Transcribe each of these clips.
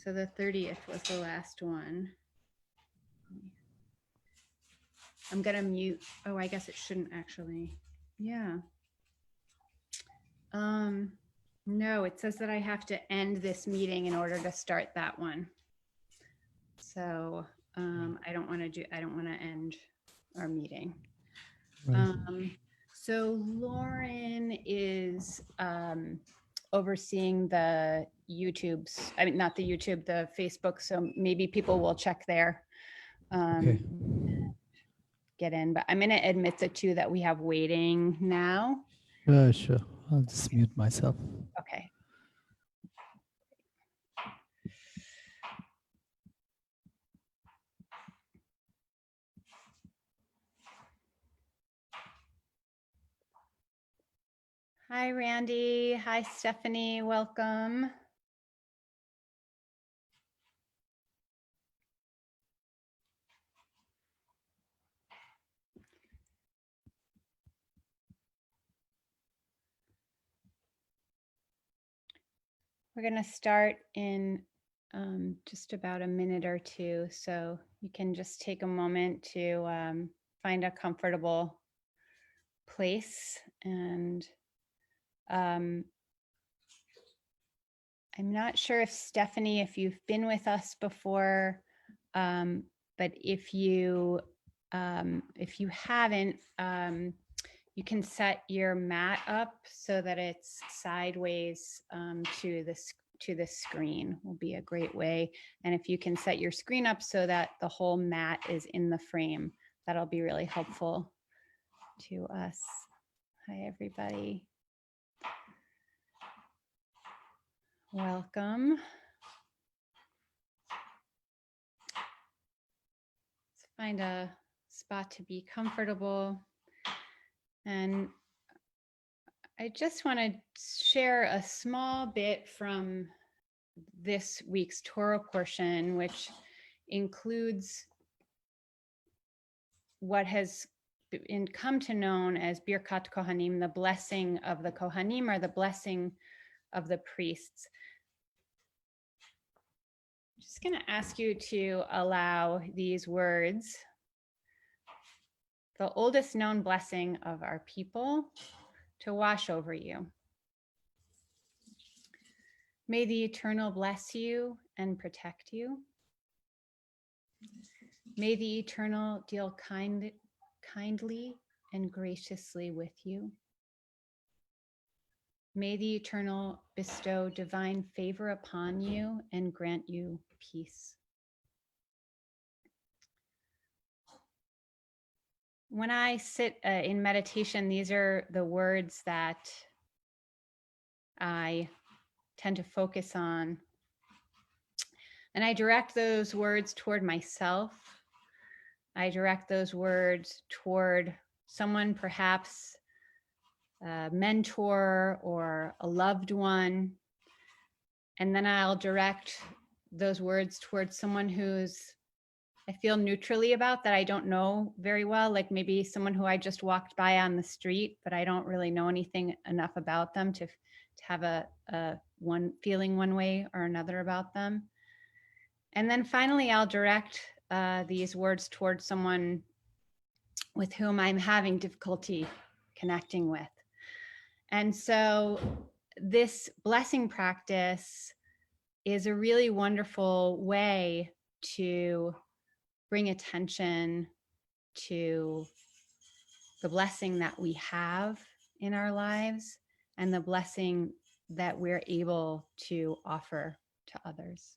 So the 30th was the last one. I'm gonna mute. Oh, I guess it shouldn't actually. Yeah. No, it says that I have to end this meeting in order to start that one. So I don't want to end our meeting. Right. So Lauren is overseeing the YouTubes. I mean, not the YouTube, the Facebook. So maybe people will check there. Okay. Get in, but I'm going to admit the two that we have waiting now. Sure. I'll just mute myself. Okay. Hi, Randy. Hi, Stephanie. Welcome. We're going to start in just about a minute or two. So you can just take a moment to find a comfortable place. And I'm not sure if Stephanie, if you've been with us before, but if you haven't, you can set your mat up so that it's sideways to the screen will be a great way. And if you can set your screen up so that the whole mat is in the frame, that'll be really helpful to us. Hi, everybody. Welcome. Let's find a spot to be comfortable. And I just want to share a small bit from this week's Torah portion, which includes what has come to known as Birkat Kohanim, the blessing of the Kohanim, or the blessing of the priests. I'm just going to ask you to allow these words, the oldest known blessing of our people, to wash over you. May the Eternal bless you and protect you. May the Eternal deal kindly and graciously with you. May the Eternal bestow divine favor upon you and grant you peace. When I sit in meditation, these are the words that I tend to focus on. And I direct those words toward myself. I direct those words toward someone, perhaps a mentor or a loved one. And then I'll direct those words towards someone who's I feel neutrally about, that I don't know very well, like maybe someone who I just walked by on the street, but I don't really know anything enough about them to have a one feeling one way or another about them. And then finally, I'll direct these words towards someone with whom I'm having difficulty connecting with. And so this blessing practice is a really wonderful way to bring attention to the blessing that we have in our lives and the blessing that we're able to offer to others.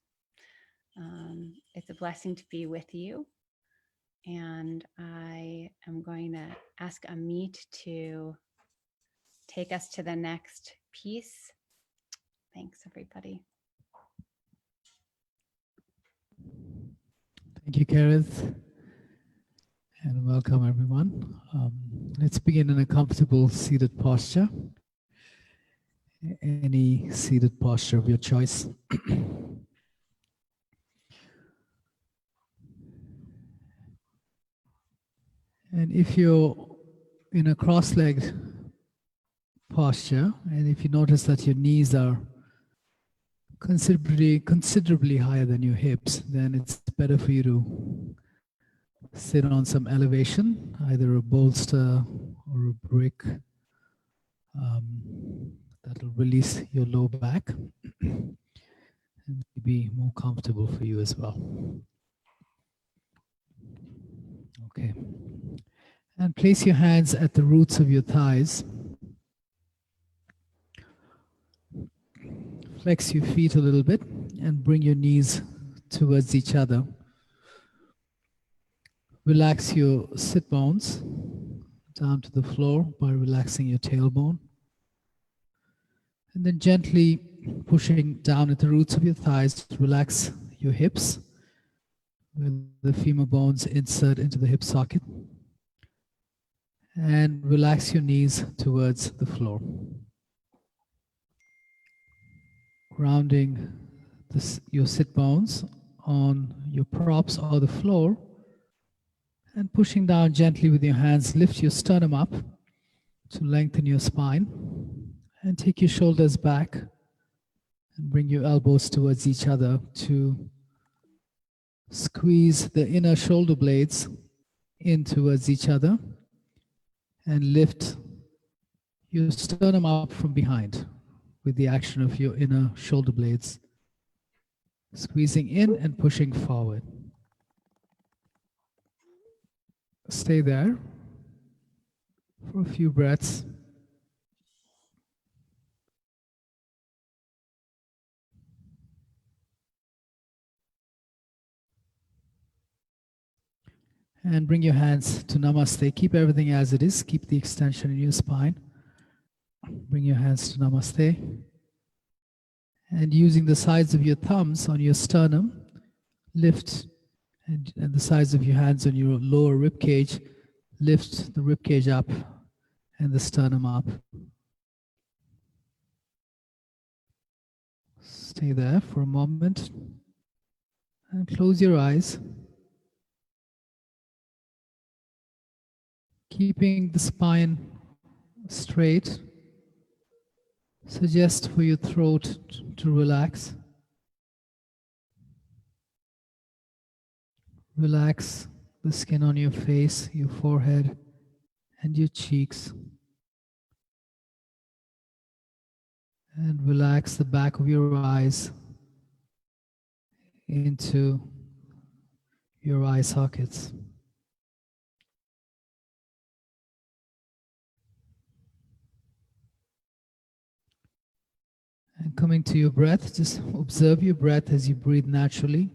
It's a blessing to be with you. And I am going to ask Amit to take us to the next piece. Thanks, everybody. Thank you, Kareth. And welcome, everyone. Let's begin in a comfortable seated posture. Any seated posture of your choice. And if you're in a cross-legged posture, and if you notice that your knees are considerably higher than your hips, then it's better for you to sit on some elevation, either a bolster or a brick that'll release your low back and be more comfortable for you as well. Okay. And place your hands at the roots of your thighs. Flex your feet a little bit and bring your knees towards each other. Relax your sit bones down to the floor by relaxing your tailbone. And then gently pushing down at the roots of your thighs, relax your hips, where the femur bones insert into the hip socket. And relax your knees towards the floor. Grounding your sit bones on your props or the floor. And pushing down gently with your hands, lift your sternum up to lengthen your spine. And take your shoulders back and bring your elbows towards each other to squeeze the inner shoulder blades in towards each other and lift your sternum up from behind with the action of your inner shoulder blades, squeezing in and pushing forward. Stay there for a few breaths. And bring your hands to Namaste. Keep everything as it is. Keep the extension in your spine. Bring your hands to Namaste. And using the sides of your thumbs on your sternum, lift, and the sides of your hands on your lower rib cage, lift the rib cage up and the sternum up. Stay there for a moment and close your eyes. Keeping the spine straight, suggest for your throat to relax. Relax the skin on your face, your forehead, and your cheeks. And relax the back of your eyes into your eye sockets. And coming to your breath, just observe your breath as you breathe naturally.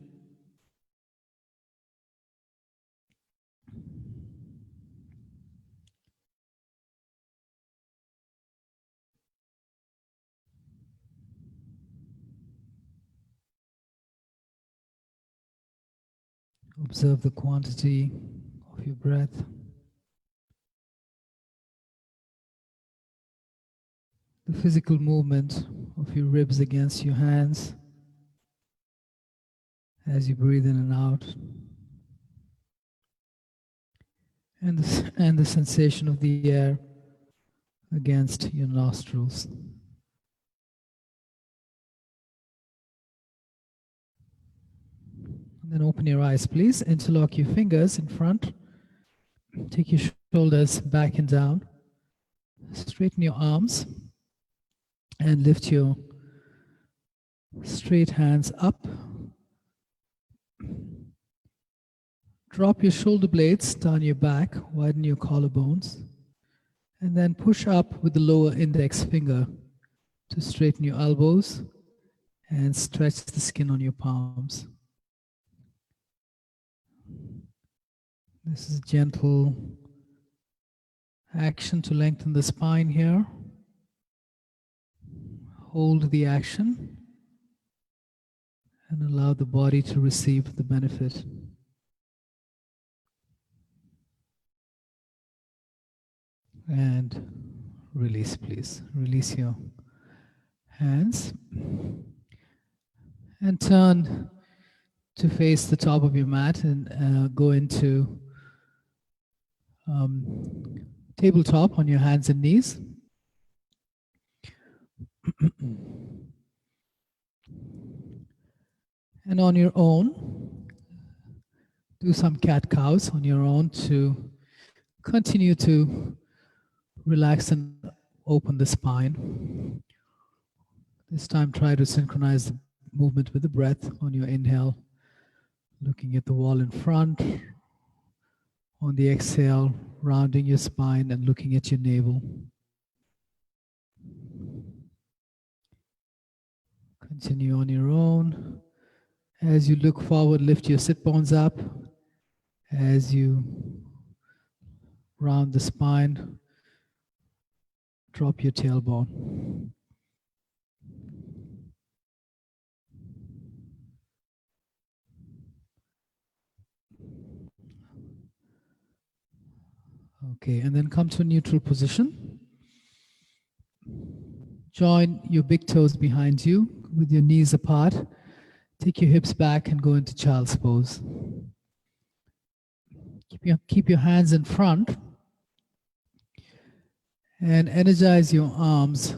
Observe the quantity of your breath. The physical movement of your ribs against your hands as you breathe in and out. And the sensation of the air against your nostrils. And then open your eyes, please. Interlock your fingers in front. Take your shoulders back and down. Straighten your arms and lift your straight hands up. Drop your shoulder blades down your back, widen your collarbones, and then push up with the lower index finger to straighten your elbows and stretch the skin on your palms. This is gentle action to lengthen the spine here. Hold the action and allow the body to receive the benefit. And release, please. Release your hands and turn to face the top of your mat and go into tabletop on your hands and knees. And on your own, do some cat-cows on your own to continue to relax and open the spine. This time, try to synchronize the movement with the breath on your inhale, looking at the wall in front. On the exhale, rounding your spine and looking at your navel. Continue on your own. As you look forward, lift your sit bones up. As you round the spine, drop your tailbone. Okay, and then come to a neutral position. Join your big toes behind you with your knees apart. Take your hips back and go into child's pose. Keep your hands in front and energize your arms.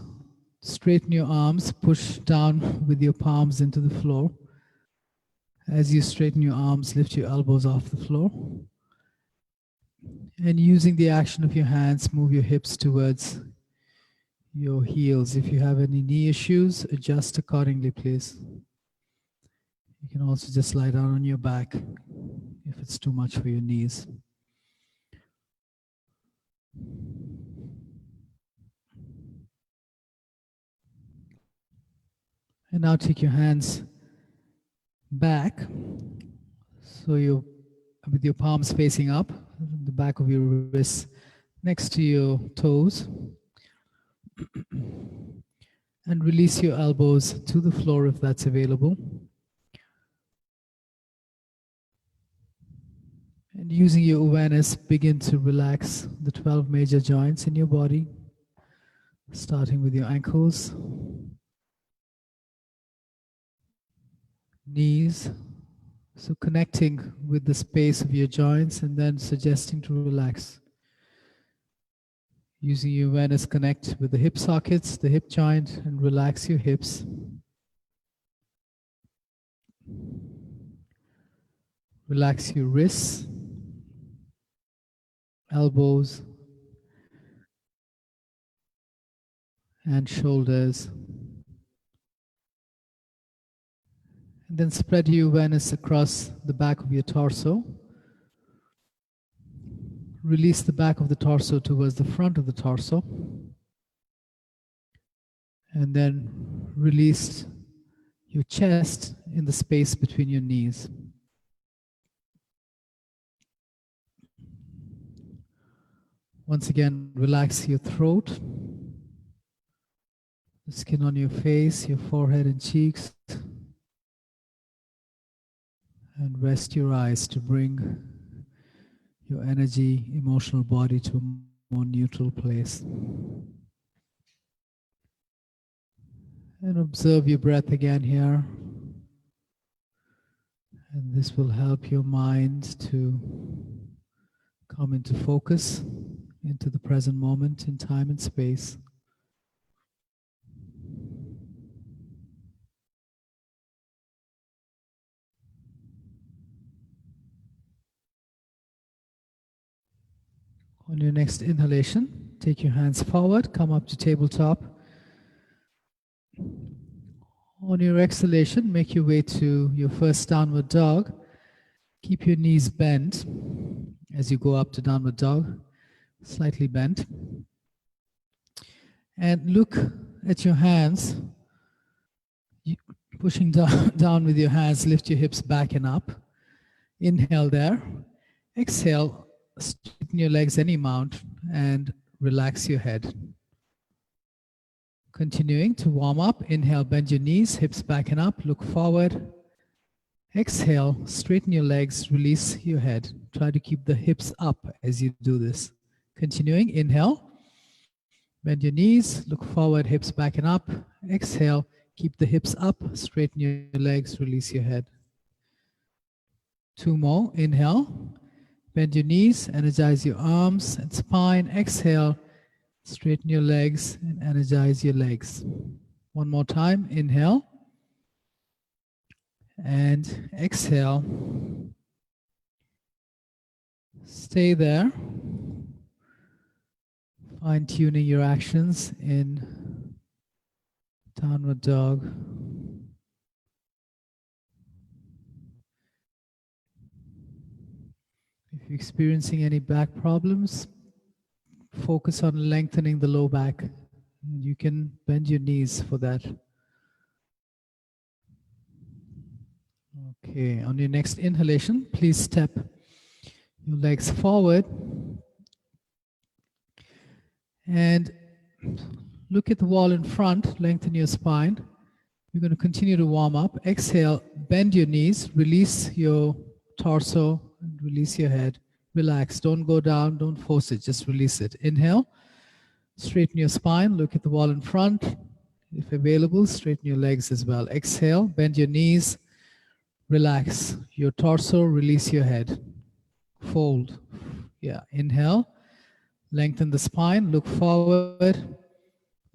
Straighten your arms, push down with your palms into the floor. As you straighten your arms, lift your elbows off the floor. And using the action of your hands, move your hips towards your heels. If you have any knee issues, adjust accordingly, please. You can also just lie down on your back if it's too much for your knees. And now take your hands back, so you're with your palms facing up, the back of your wrists next to your toes. And release your elbows to the floor if that's available. And using your awareness, begin to relax the 12 major joints in your body, starting with your ankles, knees. So connecting with the space of your joints and then suggesting to relax. Using your awareness, connect with the hip sockets, the hip joint, and relax your hips. Relax your wrists, elbows, and shoulders. And then spread your awareness across the back of your torso. Release the back of the torso towards the front of the torso. And then release your chest in the space between your knees. Once again, relax your throat, the skin on your face, your forehead and cheeks. And rest your eyes to bring your energy, emotional body to a more neutral place. And observe your breath again here. And this will help your mind to come into focus, into the present moment in time and space. On your next inhalation, take your hands forward, come up to tabletop. On your exhalation, make your way to your first downward dog. Keep your knees bent as you go up to downward dog, slightly bent. And look at your hands. Pushing down with your hands, lift your hips back and up. Inhale there. Exhale, straighten your legs any amount and relax your head. Continuing to warm up. Inhale, bend your knees, hips back and up, look forward. Exhale, straighten your legs, release your head. Try to keep the hips up as you do this. Continuing, inhale, bend your knees, look forward, hips back and up. Exhale, keep the hips up, straighten your legs, release your head. Two more, inhale, bend your knees, energize your arms and spine. Exhale, straighten your legs and energize your legs. One more time, inhale. And exhale. Stay there, fine-tuning your actions in downward dog. If you're experiencing any back problems, focus on lengthening the low back. You can bend your knees for that. Okay, on your next inhalation, please step your legs forward and look at the wall in front, lengthen your spine. You're going to continue to warm up. Exhale, bend your knees, release your torso, and release your head. Relax, don't go down, don't force it, just release it. Inhale, straighten your spine, look at the wall in front. If available, straighten your legs as well. Exhale, bend your knees, relax your torso, release your head. Fold. Yeah, inhale, lengthen the spine, look forward,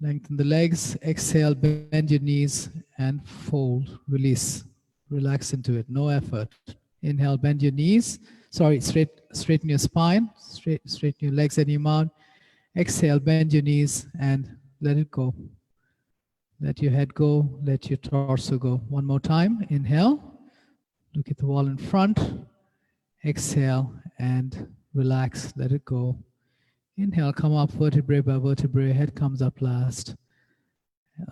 lengthen the legs. Exhale, bend your knees and fold, release. Relax into it, no effort. Inhale, bend your knees. Straighten your spine, straighten your legs and your mount. Exhale, bend your knees and let it go. Let your head go, let your torso go. One more time. Inhale, look at the wall in front. Exhale and relax, let it go. Inhale, come up vertebrae by vertebrae, head comes up last.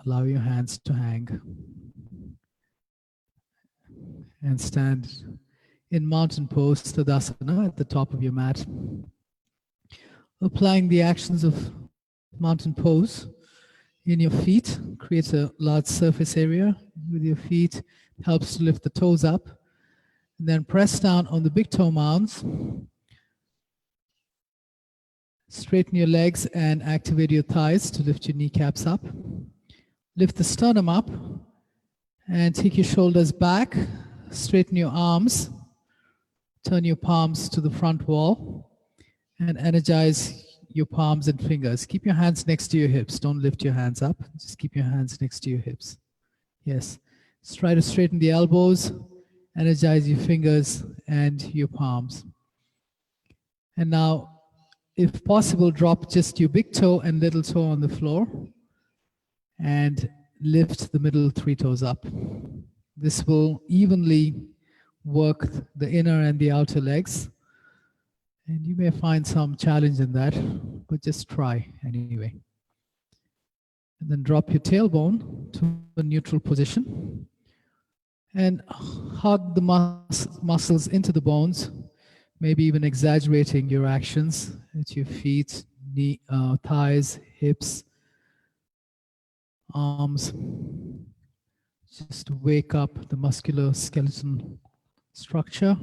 Allow your hands to hang. And stand in mountain pose, Tadasana, at the top of your mat. Applying the actions of mountain pose in your feet creates a large surface area with your feet, helps to lift the toes up. And then press down on the big toe mounds. Straighten your legs and activate your thighs to lift your kneecaps up. Lift the sternum up and take your shoulders back. Straighten your arms. Turn your palms to the front wall and energize your palms and fingers. Keep your hands next to your hips. Don't lift your hands up. Just keep your hands next to your hips. Yes. Let's try to straighten the elbows. Energize your fingers and your palms. And now, if possible, drop just your big toe and little toe on the floor and lift the middle three toes up. This will evenly work the inner and the outer legs. And you may find some challenge in that, but just try anyway. And then drop your tailbone to a neutral position and hug the muscles into the bones, maybe even exaggerating your actions at your feet, thighs, hips, arms. Just to wake up the muscular skeleton structure.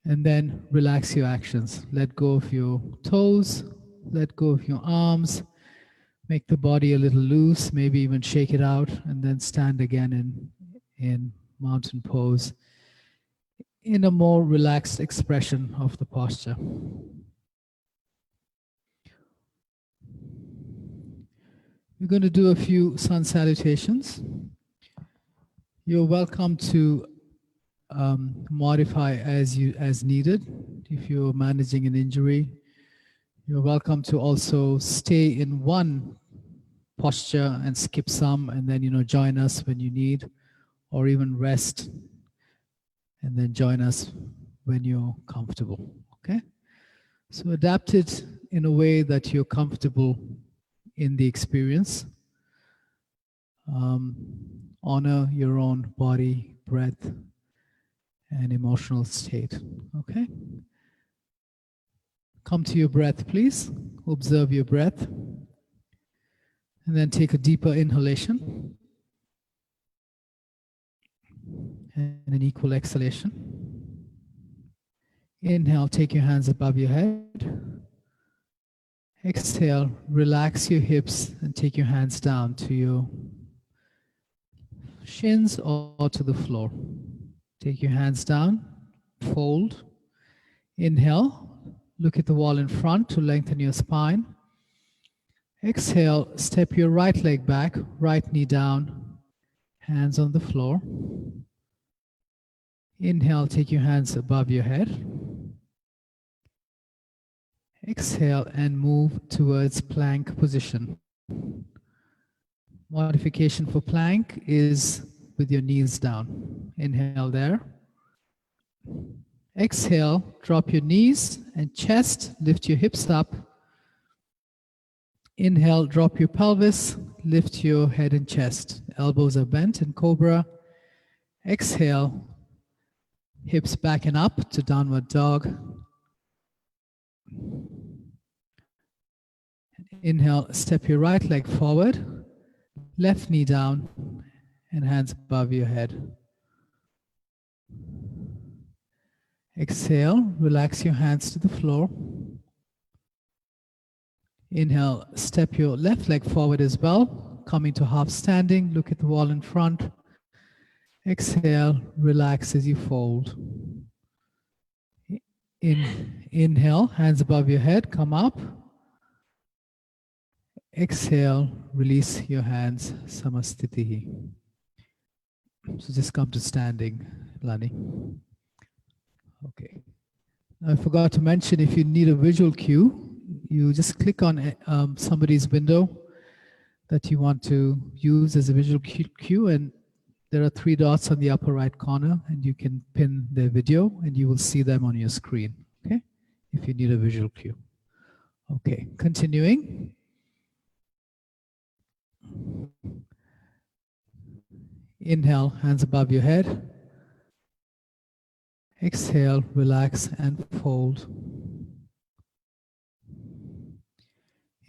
And then relax your actions. Let go of your toes, let go of your arms, make the body a little loose, maybe even shake it out, and then stand again in mountain pose in a more relaxed expression of the posture. We're going to do a few sun salutations. You're welcome to modify as needed. If you're managing an injury, you're welcome to also stay in one posture and skip some, and then join us when you need, or even rest and then join us when you're comfortable. Okay, so adapt it in a way that you're comfortable in the experience. Honor your own body, breath, and emotional state. Okay? Come to your breath, please. Observe your breath. And then take a deeper inhalation. And an equal exhalation. Inhale, take your hands above your head. Exhale, relax your hips and take your hands down to your shins or to the floor. Take your hands down, fold. Inhale, look at the wall in front to lengthen your spine. Exhale, step your right leg back, right knee down, Hands on the floor. Inhale, take your hands above your head. Exhale and move towards plank position. Modification for plank is with your knees down. Inhale there. Exhale, drop your knees and chest, lift your hips up. Inhale, drop your pelvis, lift your head and chest. Elbows are bent in cobra. Exhale, hips back and up to downward dog. Inhale, step your right leg forward, left knee down, and hands above your head. Exhale, relax your hands to the floor. Inhale, step your left leg forward as well, coming to half standing, look at the wall in front. Exhale, relax as you fold. Inhale, hands above your head, come up. Exhale, release your hands, Samastitihi. So just come to standing, Lani. Okay. I forgot to mention, if you need a visual cue, you just click on somebody's window that you want to use as a visual cue, and there are 3 dots on the upper right corner, and you can pin their video and you will see them on your screen, okay? If you need a visual cue. Okay, continuing. Inhale, hands above your head. Exhale, relax and fold.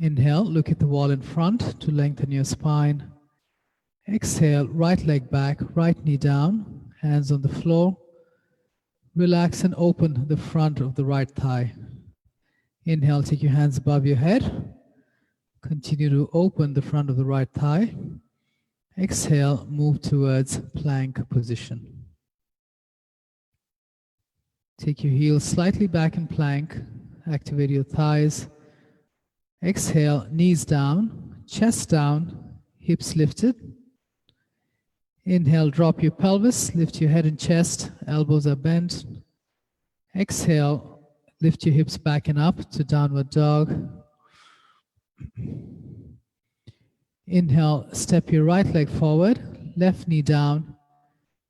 Inhale, look at the wall in front to lengthen your spine. Exhale, right leg back, right knee down, hands on the floor. Relax and open the front of the right thigh. Inhale, take your hands above your head. Continue to open the front of the right thigh. Exhale, move towards plank position. Take your heels slightly back in plank. Activate your thighs. Exhale, knees down, chest down, hips lifted. Inhale, drop your pelvis, lift your head and chest, elbows are bent. Exhale, lift your hips back and up to downward dog. Inhale, step your right leg forward, left knee down,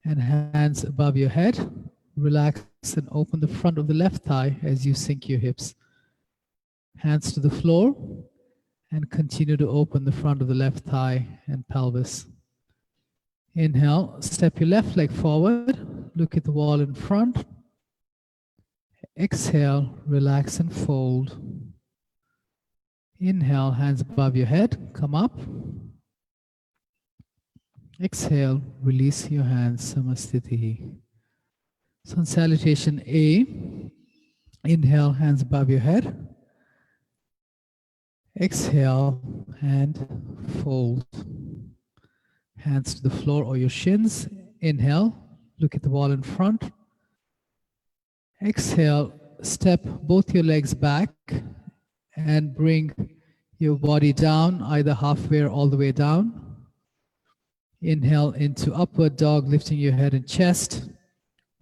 and hands above your head. Relax and open the front of the left thigh as you sink your hips. Hands to the floor, and continue to open the front of the left thigh and pelvis. Inhale, step your left leg forward, look at the wall in front. Exhale, relax and fold. Inhale, hands above your head, come up. Exhale, release your hands, Samastitihi. Sun salutation A. Inhale, hands above your head. Exhale and fold. Hands to the floor or your shins. Inhale, look at the wall in front. Exhale, step both your legs back and bring your body down, either halfway or all the way down. Inhale into upward dog, lifting your head and chest.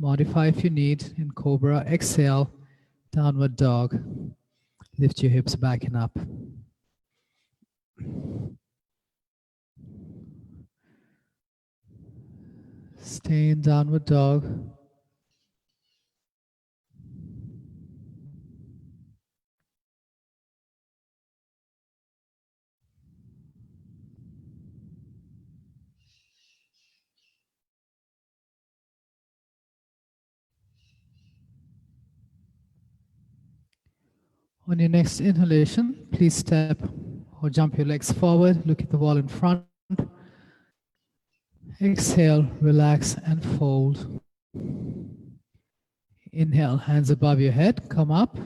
Modify if you need in cobra. Exhale, downward dog. Lift your hips back and up. Stay in downward dog. On your next inhalation, please step or jump your legs forward. Look at the wall in front. Exhale, relax and fold. Inhale, hands above your head, come up.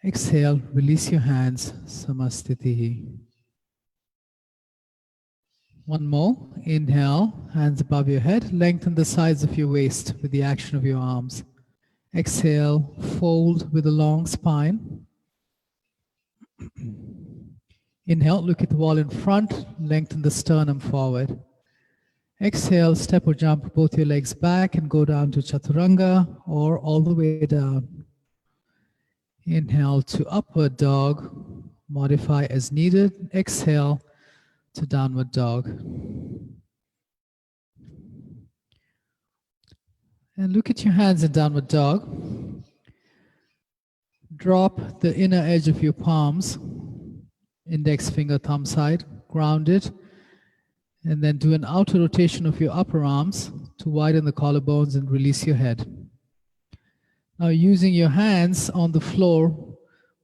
Exhale, release your hands, Samastitihi. One more. Inhale, hands above your head. Lengthen the sides of your waist with the action of your arms. Exhale, fold with a long spine. Inhale, look at the wall in front, lengthen the sternum forward. Exhale, step or jump both your legs back and go down to Chaturanga or all the way down. Inhale to upward dog, modify as needed. Exhale to downward dog. And look at your hands in downward dog. Drop the inner edge of your palms, index finger, thumb side, ground it, and then do an outer rotation of your upper arms to widen the collarbones and release your head. Now using your hands on the floor,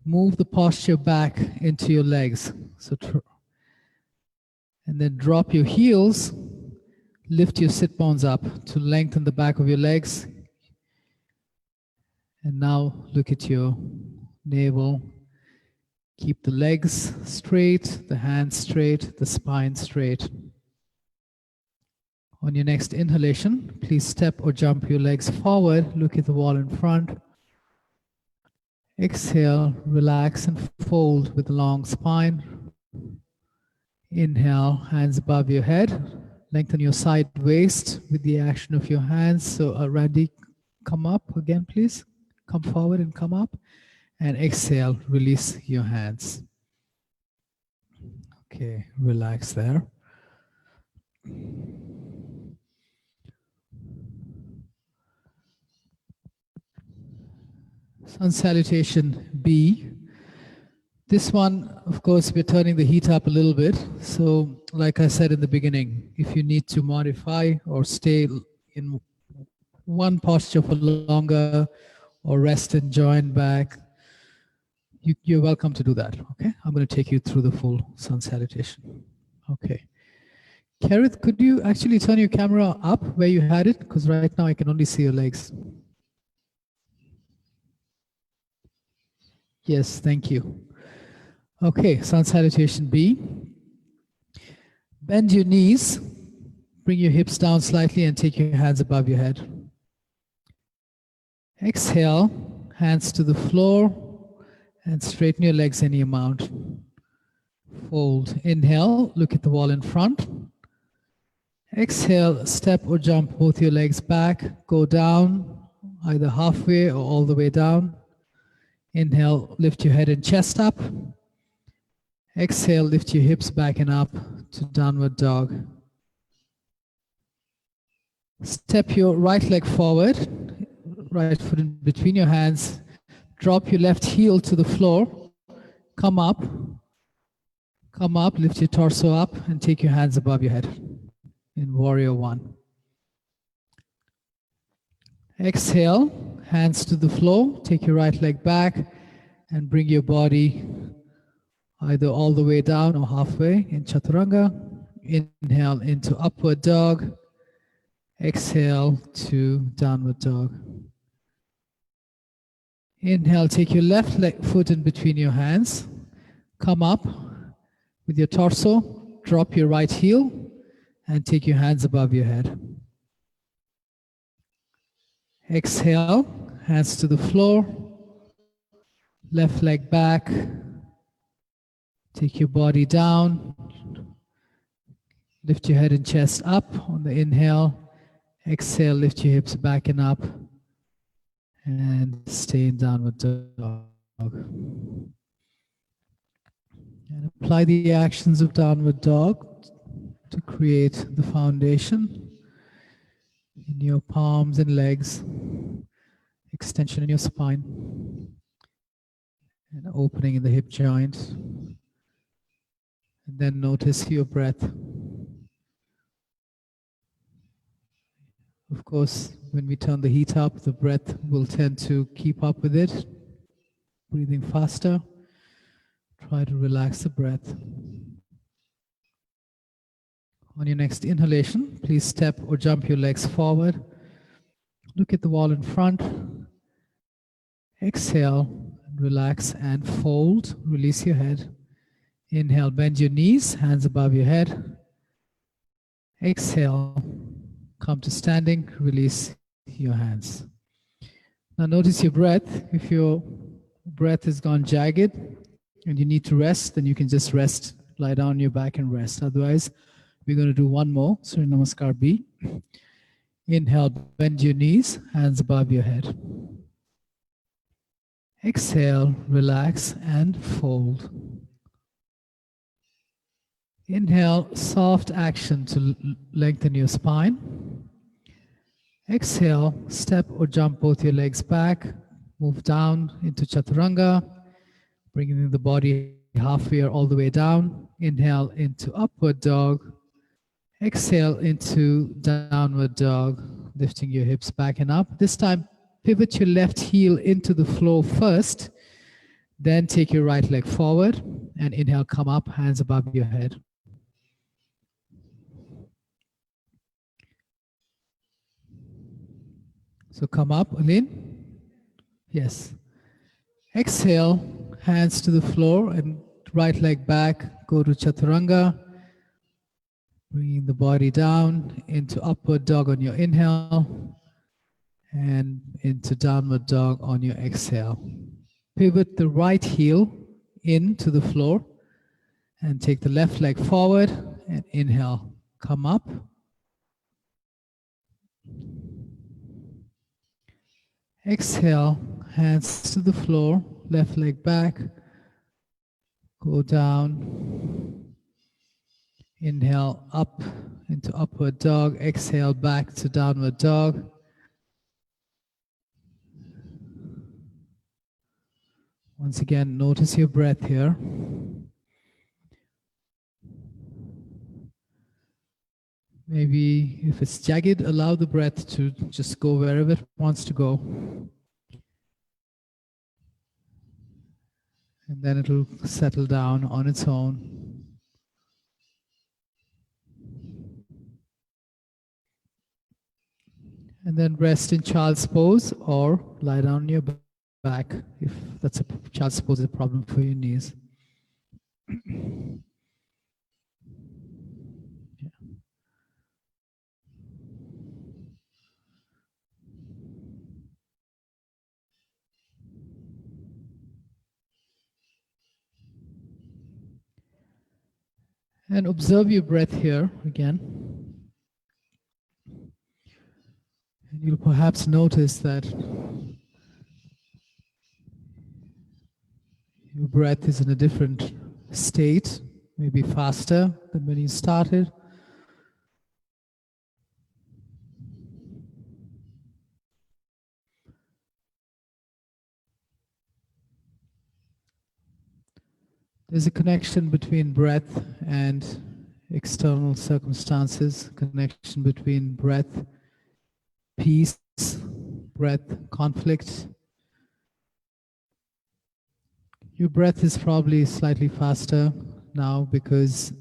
move the posture back into your legs. And then drop your heels, lift your sit bones up to lengthen the back of your legs. And now look at your navel. Keep the legs straight, the hands straight, the spine straight. On your next inhalation, please step or jump your legs forward, look at the wall in front. Exhale, relax and fold with a long spine. Inhale, hands above your head. Lengthen your side waist with the action of your hands. So Randy, come up again, please. Come forward and come up. And exhale, release your hands. Okay, relax there. Sun salutation B. This one, of course, we're turning the heat up a little bit. So like I said in the beginning, if you need to modify or stay in one posture for longer or rest and join back, you're welcome to do that. Okay, I'm going to take you through the full sun salutation. Okay. Karith, could you actually turn your camera up where you had it? Because right now I can only see your legs. Yes, thank you. Okay, sun salutation B. Bend your knees, bring your hips down slightly and take your hands above your head. Exhale, hands to the floor and straighten your legs any amount. Fold. Inhale, look at the wall in front. Exhale, step or jump both your legs back, go down, either halfway or all the way down. Inhale, lift your head and chest up. Exhale, lift your hips back and up to downward dog. Step your right leg forward, right foot in between your hands. Drop your left heel to the floor. Come up, lift your torso up and take your hands above your head in Warrior One. Exhale, hands to the floor, take your right leg back and bring your body either all the way down or halfway in Chaturanga. Inhale into upward dog. Exhale to downward dog. Inhale, take your left foot in between your hands. Come up with your torso, drop your right heel and take your hands above your head. Exhale, hands to the floor, left leg back, take your body down, lift your head and chest up on the inhale, exhale, lift your hips back and up, and stay in downward dog. And apply the actions of downward dog to create the foundation in your palms and legs, extension in your spine, and opening in the hip joint. And then notice your breath. Of course, when we turn the heat up, the breath will tend to keep up with it. Breathing faster. Try to relax the breath. On your next inhalation, please step or jump your legs forward. Look at the wall in front. Exhale, relax and fold. Release your head. Inhale, bend your knees, hands above your head. Exhale, come to standing, release your hands. Now notice your breath. If your breath has gone jagged, and you need to rest, then you can just rest, lie down on your back and rest. Otherwise, we're going to do one more. Surya Namaskar B. Inhale, bend your knees, hands above your head. Exhale, relax and fold. Inhale, soft action to lengthen your spine. Exhale, step or jump both your legs back. Move down into Chaturanga, bringing the body halfway or all the way down. Inhale into upward dog. Exhale into downward dog, lifting your hips back and up. This time, pivot your left heel into the floor first. Then take your right leg forward and inhale, come up, hands above your head. So come up, Aline. Yes. Exhale, hands to the floor and right leg back, go to Chaturanga. Bringing the body down into upward dog on your inhale and into downward dog on your exhale. Pivot the right heel into the floor and take the left leg forward and inhale. Come up. Exhale, hands to the floor, left leg back, go down. Inhale up into upward dog, exhale back to downward dog. Once again, notice your breath here. Maybe if it's jagged, allow the breath to just go wherever it wants to go. And then it'll settle down on its own. And then rest in child's pose or lie down on your back if that's a child's pose is a problem for your knees. And observe your breath here again. And you'll perhaps notice that your breath is in a different state, maybe faster than when you started. There's a connection between breath and external circumstances, connection between breath, peace, breath, conflict. Your breath is probably slightly faster now because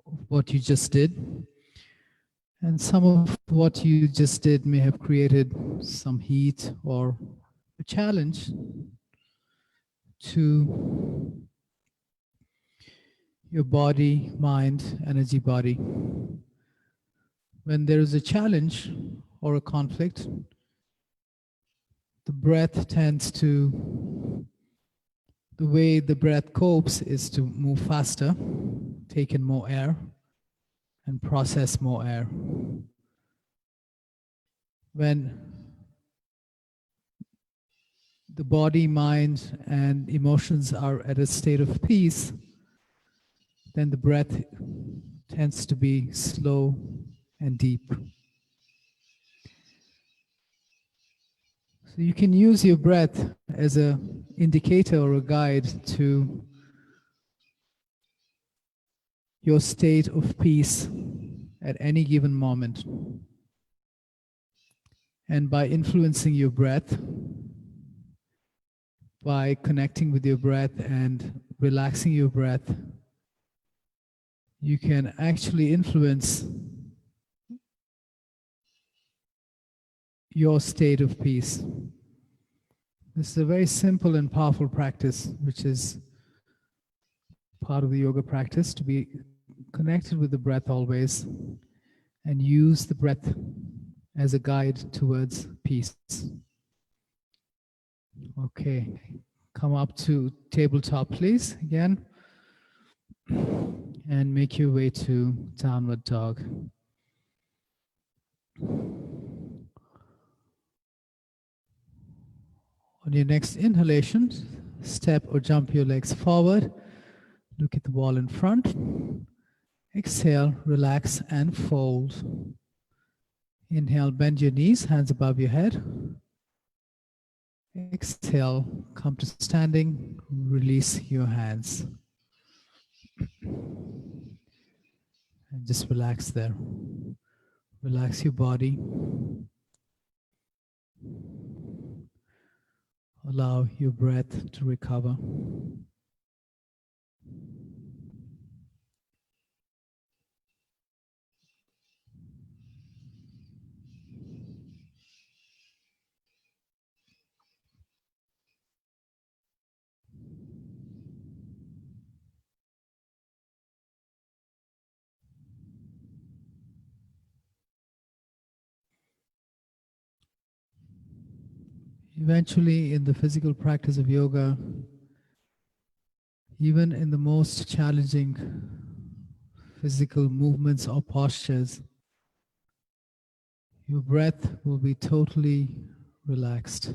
of what you just did. And some of what you just did may have created some heat or a challenge to your body, mind, energy body. When there is a challenge or a conflict, the breath tends to, the way the breath copes is to move faster, take in more air, and process more air. When the body, mind, and emotions are at a state of peace, then the breath tends to be slow and deep. So you can use your breath as an indicator or a guide to your state of peace at any given moment. And by influencing your breath, by connecting with your breath and relaxing your breath, you can actually influence your state of peace. This is a very simple and powerful practice, which is part of the yoga practice, to be connected with the breath always and use the breath as a guide towards peace. Okay, Come up to tabletop, please, again. And make your way to downward dog. On your next inhalation, step or jump your legs forward. Look at the wall in front. Exhale, relax and fold. Inhale, bend your knees, hands above your head. Exhale, come to standing, release your hands. And just relax there. Relax your body. Allow your breath to recover. Eventually, in the physical practice of yoga, even in the most challenging physical movements or postures, your breath will be totally relaxed.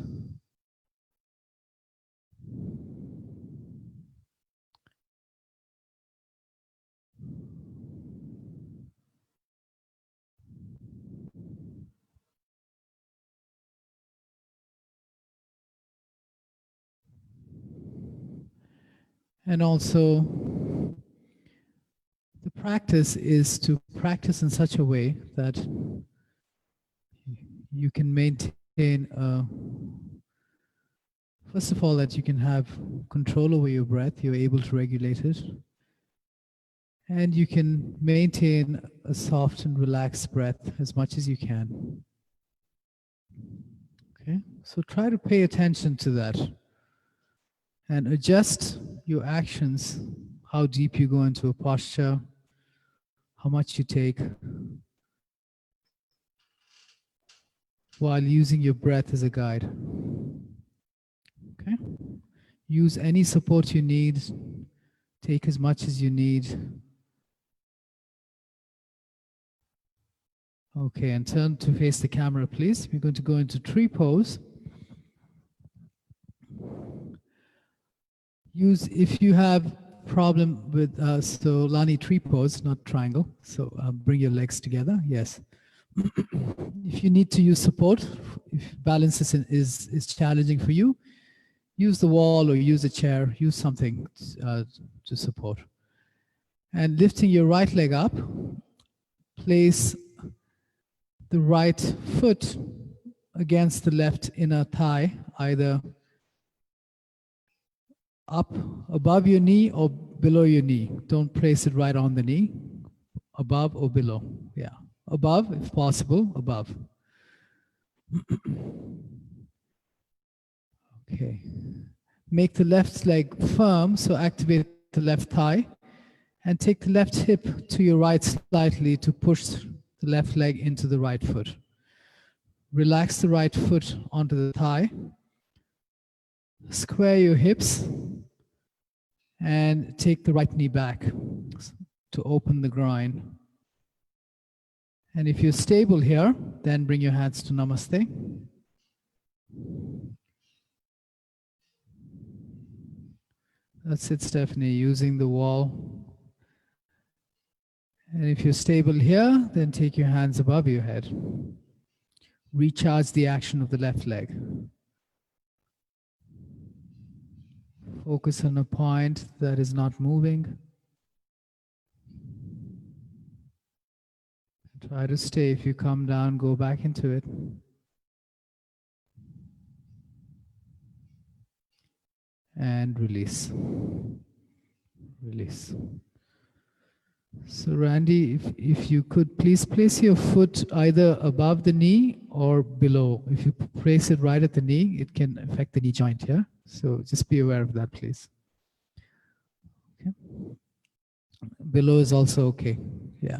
And also, the practice is to practice in such a way that you can maintain, first of all, that you can have control over your breath, you're able to regulate it, and you can maintain a soft and relaxed breath as much as you can. Okay, so try to pay attention to that and adjust your actions, how deep you go into a posture, how much you take, while using your breath as a guide. Okay? Use any support you need, take as much as you need. Okay, and turn to face the camera, please. We're going to go into tree pose. Use, if you have problem with, so Lani, tree pose, not triangle. So bring your legs together, yes. If you need to use support, if balance is challenging for you, use the wall or use a chair, use something to support. And lifting your right leg up, place the right foot against the left inner thigh, either up above your knee or below your knee. Don't place it right on the knee, above or below. Yeah, above if possible, above. Okay. Make the left leg firm, so activate the left thigh, and take the left hip to your right slightly to push the left leg into the right foot. Relax the right foot onto the thigh. Square your hips and take the right knee back to open the groin. And if you're stable here, then bring your hands to Namaste. That's it, Stephanie, using the wall. And if you're stable here, then take your hands above your head. Recharge the action of the left leg. Focus on a point that is not moving. Try to stay. If you come down, go back into it. And release. Release. So Randy, if you could please place your foot either above the knee or below. If you place it right at the knee, it can affect the knee joint here. So just be aware of that, please. Okay. Below is also okay. Yeah.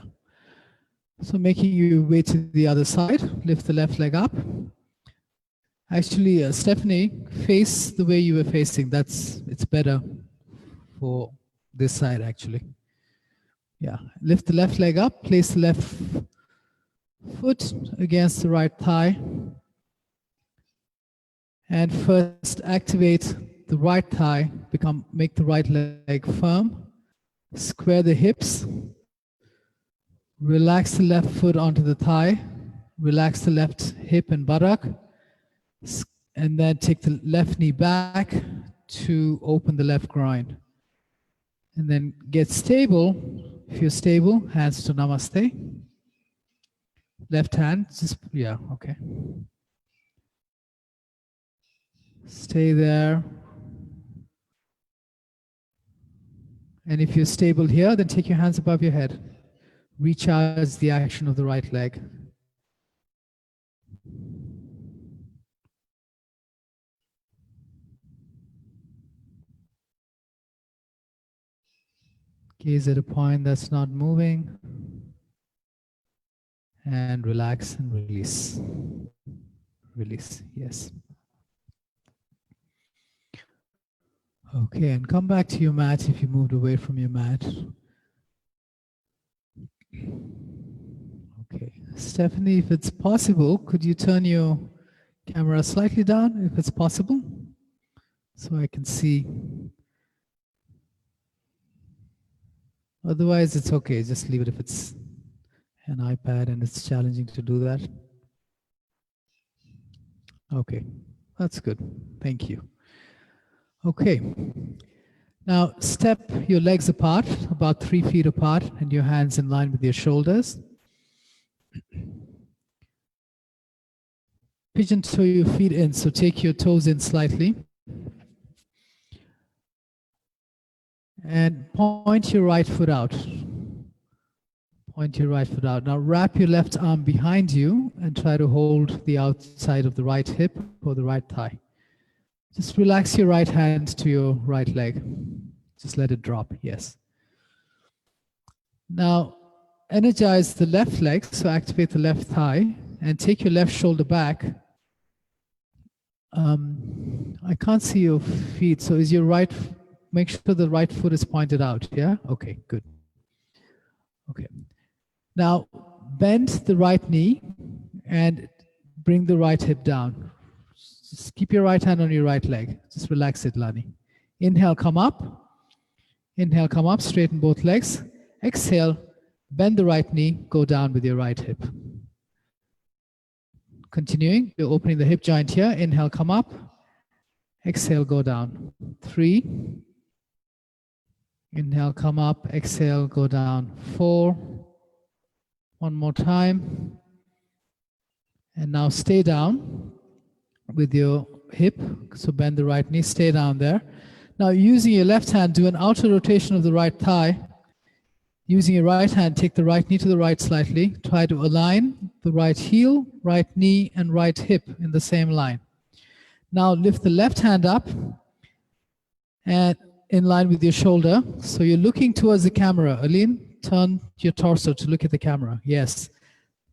So making your way to the other side, lift the left leg up Actually, Stephanie, face the way you were facing. It's better for this side, actually. Yeah, lift the left leg up, place the left foot against the right thigh. And first activate the right thigh, make the right leg firm, square the hips, relax the left foot onto the thigh, relax the left hip and buttock, and then take the left knee back to open the left groin. And then get stable. If you're stable, hands to Namaste. Left hand, okay. Stay there. And if you're stable here, then take your hands above your head. Recharge the action of the right leg. Gaze at a point that's not moving. And relax and release. Release, yes. Okay, and come back to your mat if you moved away from your mat. Okay, Stephanie, if it's possible, could you turn your camera slightly down, if it's possible, so I can see? Otherwise, it's okay, just leave it if it's an iPad and it's challenging to do that. Okay, that's good, thank you. Okay, now step your legs apart, about 3 feet apart, and your hands in line with your shoulders. Pigeon toe your feet in, so take your toes in slightly. And point your right foot out. Point your right foot out. Now wrap your left arm behind you and try to hold the outside of the right hip or the right thigh. Just relax your right hand to your right leg. Just let it drop, yes. Now energize the left leg, so activate the left thigh and take your left shoulder back. I can't see your feet, so is your right, make sure the right foot is pointed out, yeah? Okay, good. Okay. Now bend the right knee and bring the right hip down. Just keep your right hand on your right leg. Just relax it, Lani. Inhale, come up. Inhale, come up, straighten both legs. Exhale, bend the right knee, go down with your right hip. Continuing, you're opening the hip joint here. Inhale, come up. Exhale, go down. 3. Inhale, come up. Exhale, go down. 4. One more time. And now stay down with your hip. So bend the right knee, stay down there. Now using your left hand, do an outer rotation of the right thigh. Using your right hand, take the right knee to the right slightly. Try to align the right heel, right knee, and right hip in the same line. Now lift the left hand up and in line with your shoulder. So you're looking towards the camera. Aline, turn your torso to look at the camera. Yes,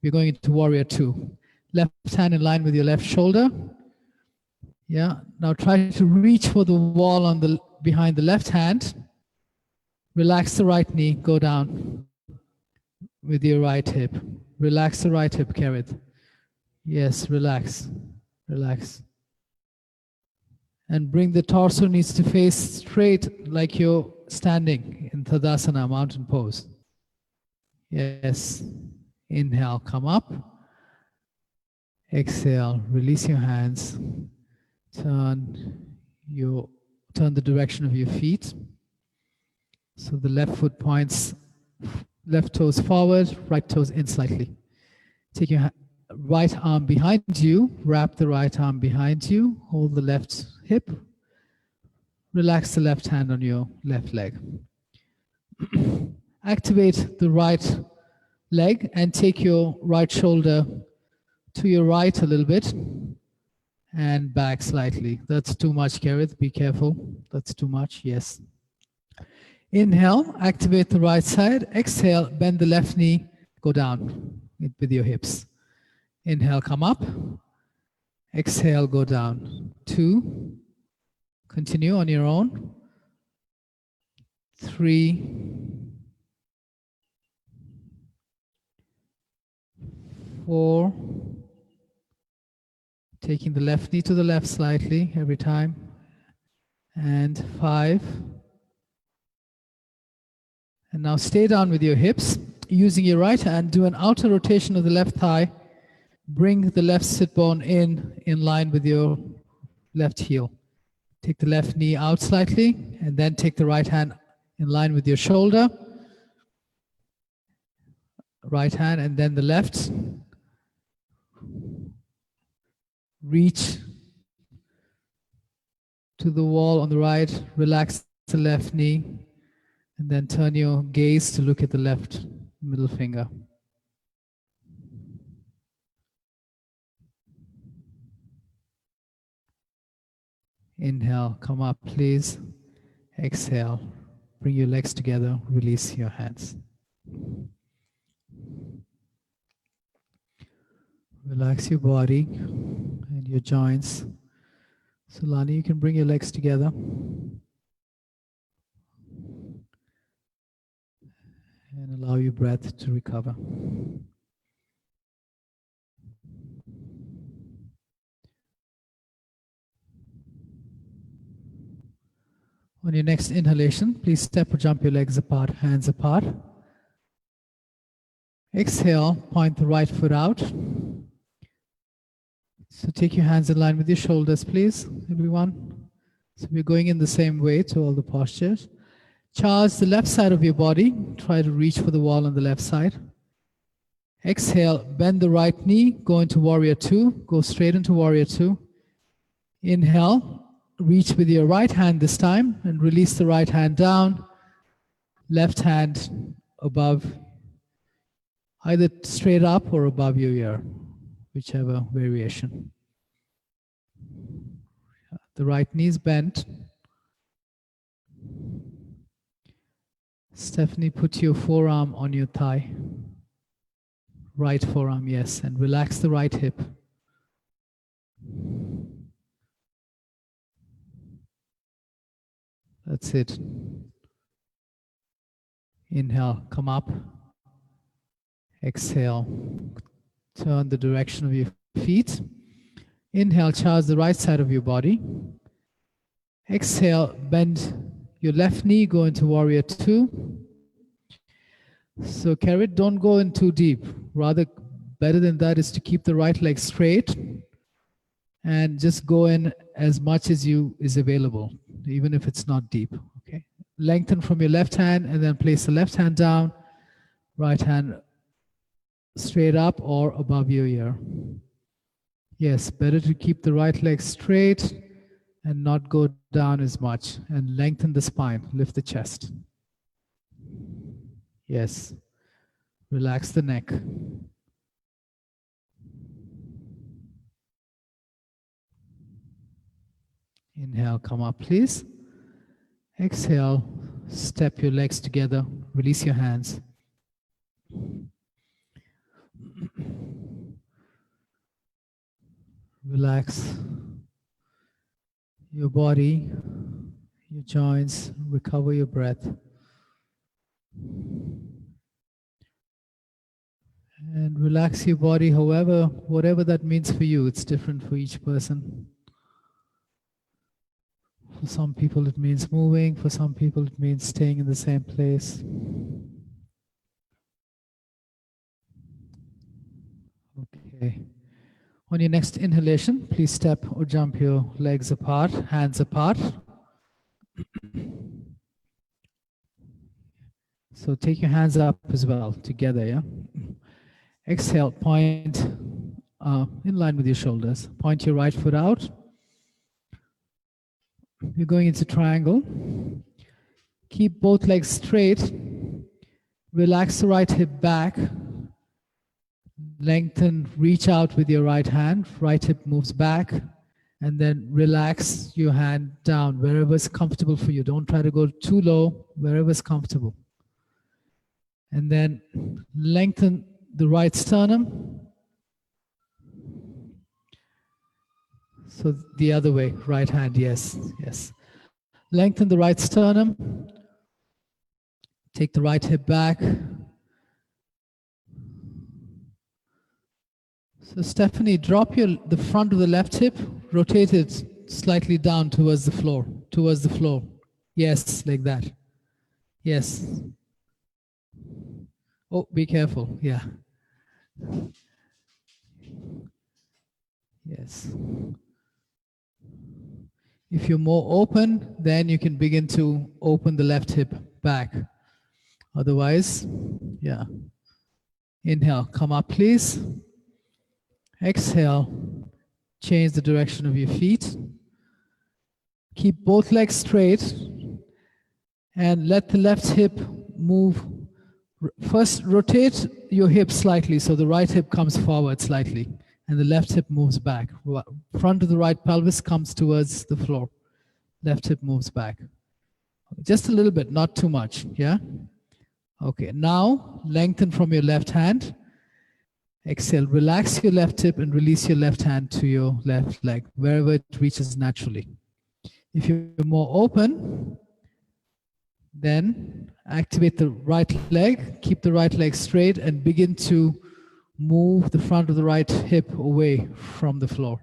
we're going into warrior 2. Left hand in line with your left shoulder. Yeah, now try to reach for the wall on the behind the left hand. Relax the right knee, go down with your right hip. Relax the right hip, Kerith. Yes, relax, relax. And bring the torso needs to face straight like you're standing in Tadasana, mountain pose. Yes, inhale, come up. Exhale, release your hands. Turn the direction of your feet. So the left foot points, left toes forward, right toes in slightly. Take your right arm behind you, wrap the right arm behind you, hold the left hip, relax the left hand on your left leg. Activate the right leg and take your right shoulder to your right a little bit and back slightly. That's too much, Kerith, be careful. That's too much, yes. Inhale, activate the right side. Exhale, bend the left knee, go down with your hips. Inhale, come up. Exhale, go down. 2. Continue on your own. 3. 4. Taking the left knee to the left slightly every time. And 5. And now stay down with your hips. Using your right hand, do an outer rotation of the left thigh. Bring the left sit bone in line with your left heel. Take the left knee out slightly, and then take the right hand in line with your shoulder. Right hand, and then the left. Reach to the wall on the right. Relax the left knee, and then turn your gaze to look at the left middle finger. Inhale, come up, please. Exhale, bring your legs together, release your hands. Relax your body and your joints. So Lani, you can bring your legs together. And allow your breath to recover. On your next inhalation, please step or jump your legs apart, hands apart. Exhale, point the right foot out. So take your hands in line with your shoulders, please, everyone. So we're going in the same way to all the postures. Charge the left side of your body. Try to reach for the wall on the left side. Exhale, bend the right knee, go into Warrior 2. Go straight into Warrior 2. Inhale, reach with your right hand this time and release the right hand down. Left hand above, either straight up or above your ear, whichever variation. The right knee is bent. Stephanie, put your forearm on your thigh. Right forearm, yes, and relax the right hip. That's it. Inhale, come up. Exhale, turn the direction of your feet. Inhale, charge the right side of your body. Exhale, bend your left knee, go into Warrior 2. So carrot, don't go in too deep. Rather, better than that is to keep the right leg straight and just go in as much as is available, even if it's not deep. Okay. Lengthen from your left hand and then place the left hand down, right hand straight up or above your ear. Yes, better to keep the right leg straight and not go down as much, and lengthen the spine, lift the chest. Yes, relax the neck. Inhale, come up, please. Exhale, step your legs together, release your hands. Relax your body, your joints, recover your breath. And relax your body, however, whatever that means for you. It's different for each person. For some people it means moving, for some people it means staying in the same place. Okay. On your next inhalation, please step or jump your legs apart, hands apart. So take your hands up as well, together, yeah? Exhale, point in line with your shoulders. Point your right foot out. You're going into triangle. Keep both legs straight. Relax the right hip back. Lengthen, reach out with your right hand. Right hip moves back. And then relax your hand down wherever is comfortable for you. Don't try to go too low, wherever is comfortable. And then lengthen the right sternum. So the other way, right hand, yes, yes. Lengthen the right sternum. Take the right hip back. So Stephanie, drop the front of the left hip, rotate it slightly down towards the floor, towards the floor. Yes, like that. Yes. Oh, be careful. Yeah. Yes. If you're more open, then you can begin to open the left hip back. Otherwise, yeah. Inhale, come up, please. Exhale, change the direction of your feet. Keep both legs straight and let the left hip move. First, rotate your hip slightly so the right hip comes forward slightly and the left hip moves back. Front of the right pelvis comes towards the floor. Left hip moves back. Just a little bit, not too much, yeah? Okay, now lengthen from your left hand. Exhale, relax your left hip and release your left hand to your left leg, wherever it reaches naturally. If you're more open, then activate the right leg, keep the right leg straight and begin to move the front of the right hip away from the floor.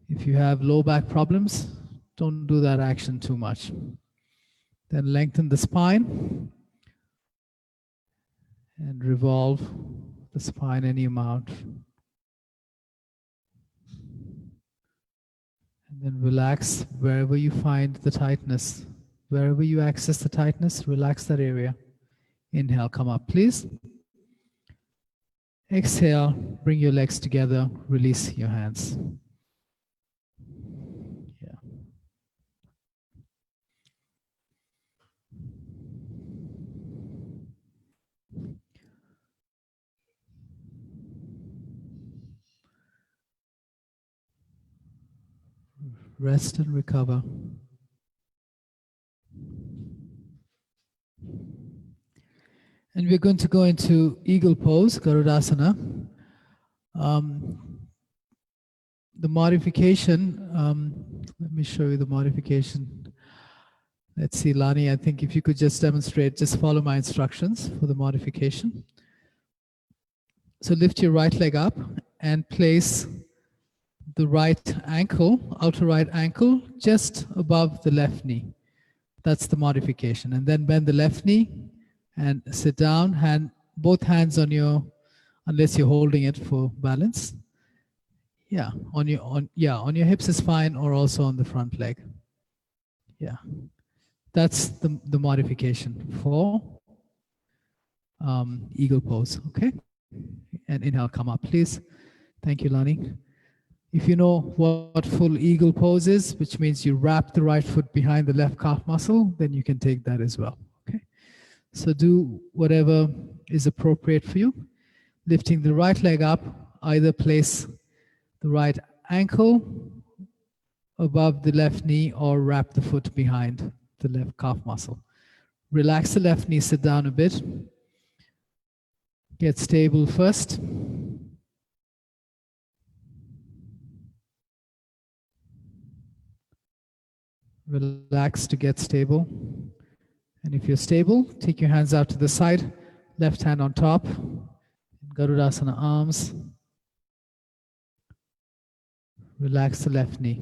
If you have low back problems, don't do that action too much. Then lengthen the spine and revolve the spine any amount. And then relax wherever you find the tightness. Wherever you access the tightness, relax that area. Inhale, come up, please. Exhale, bring your legs together, release your hands. Yeah. Rest and recover. And we're going to go into eagle pose, Garudasana. The modification, let me show you the modification. Let's see, Lani, I think if you could just demonstrate, just follow my instructions for the modification. So lift your right leg up and place the right ankle, outer right ankle, just above the left knee. That's the modification. And then bend the left knee and sit down, both hands on your, unless you're holding it for balance. Yeah, on your hips is fine, or also on the front leg. Yeah, that's the modification for eagle pose. Okay, and inhale, come up, please. Thank you, Lani. If you know what full eagle pose is, which means you wrap the right foot behind the left calf muscle, then you can take that as well. Okay, so do whatever is appropriate for you. Lifting the right leg up, either place the right ankle above the left knee or wrap the foot behind the left calf muscle. Relax the left knee, sit down a bit. Get stable first. Relax to get stable. And if you're stable, take your hands out to the side, left hand on top, Garudasana arms. Relax the left knee.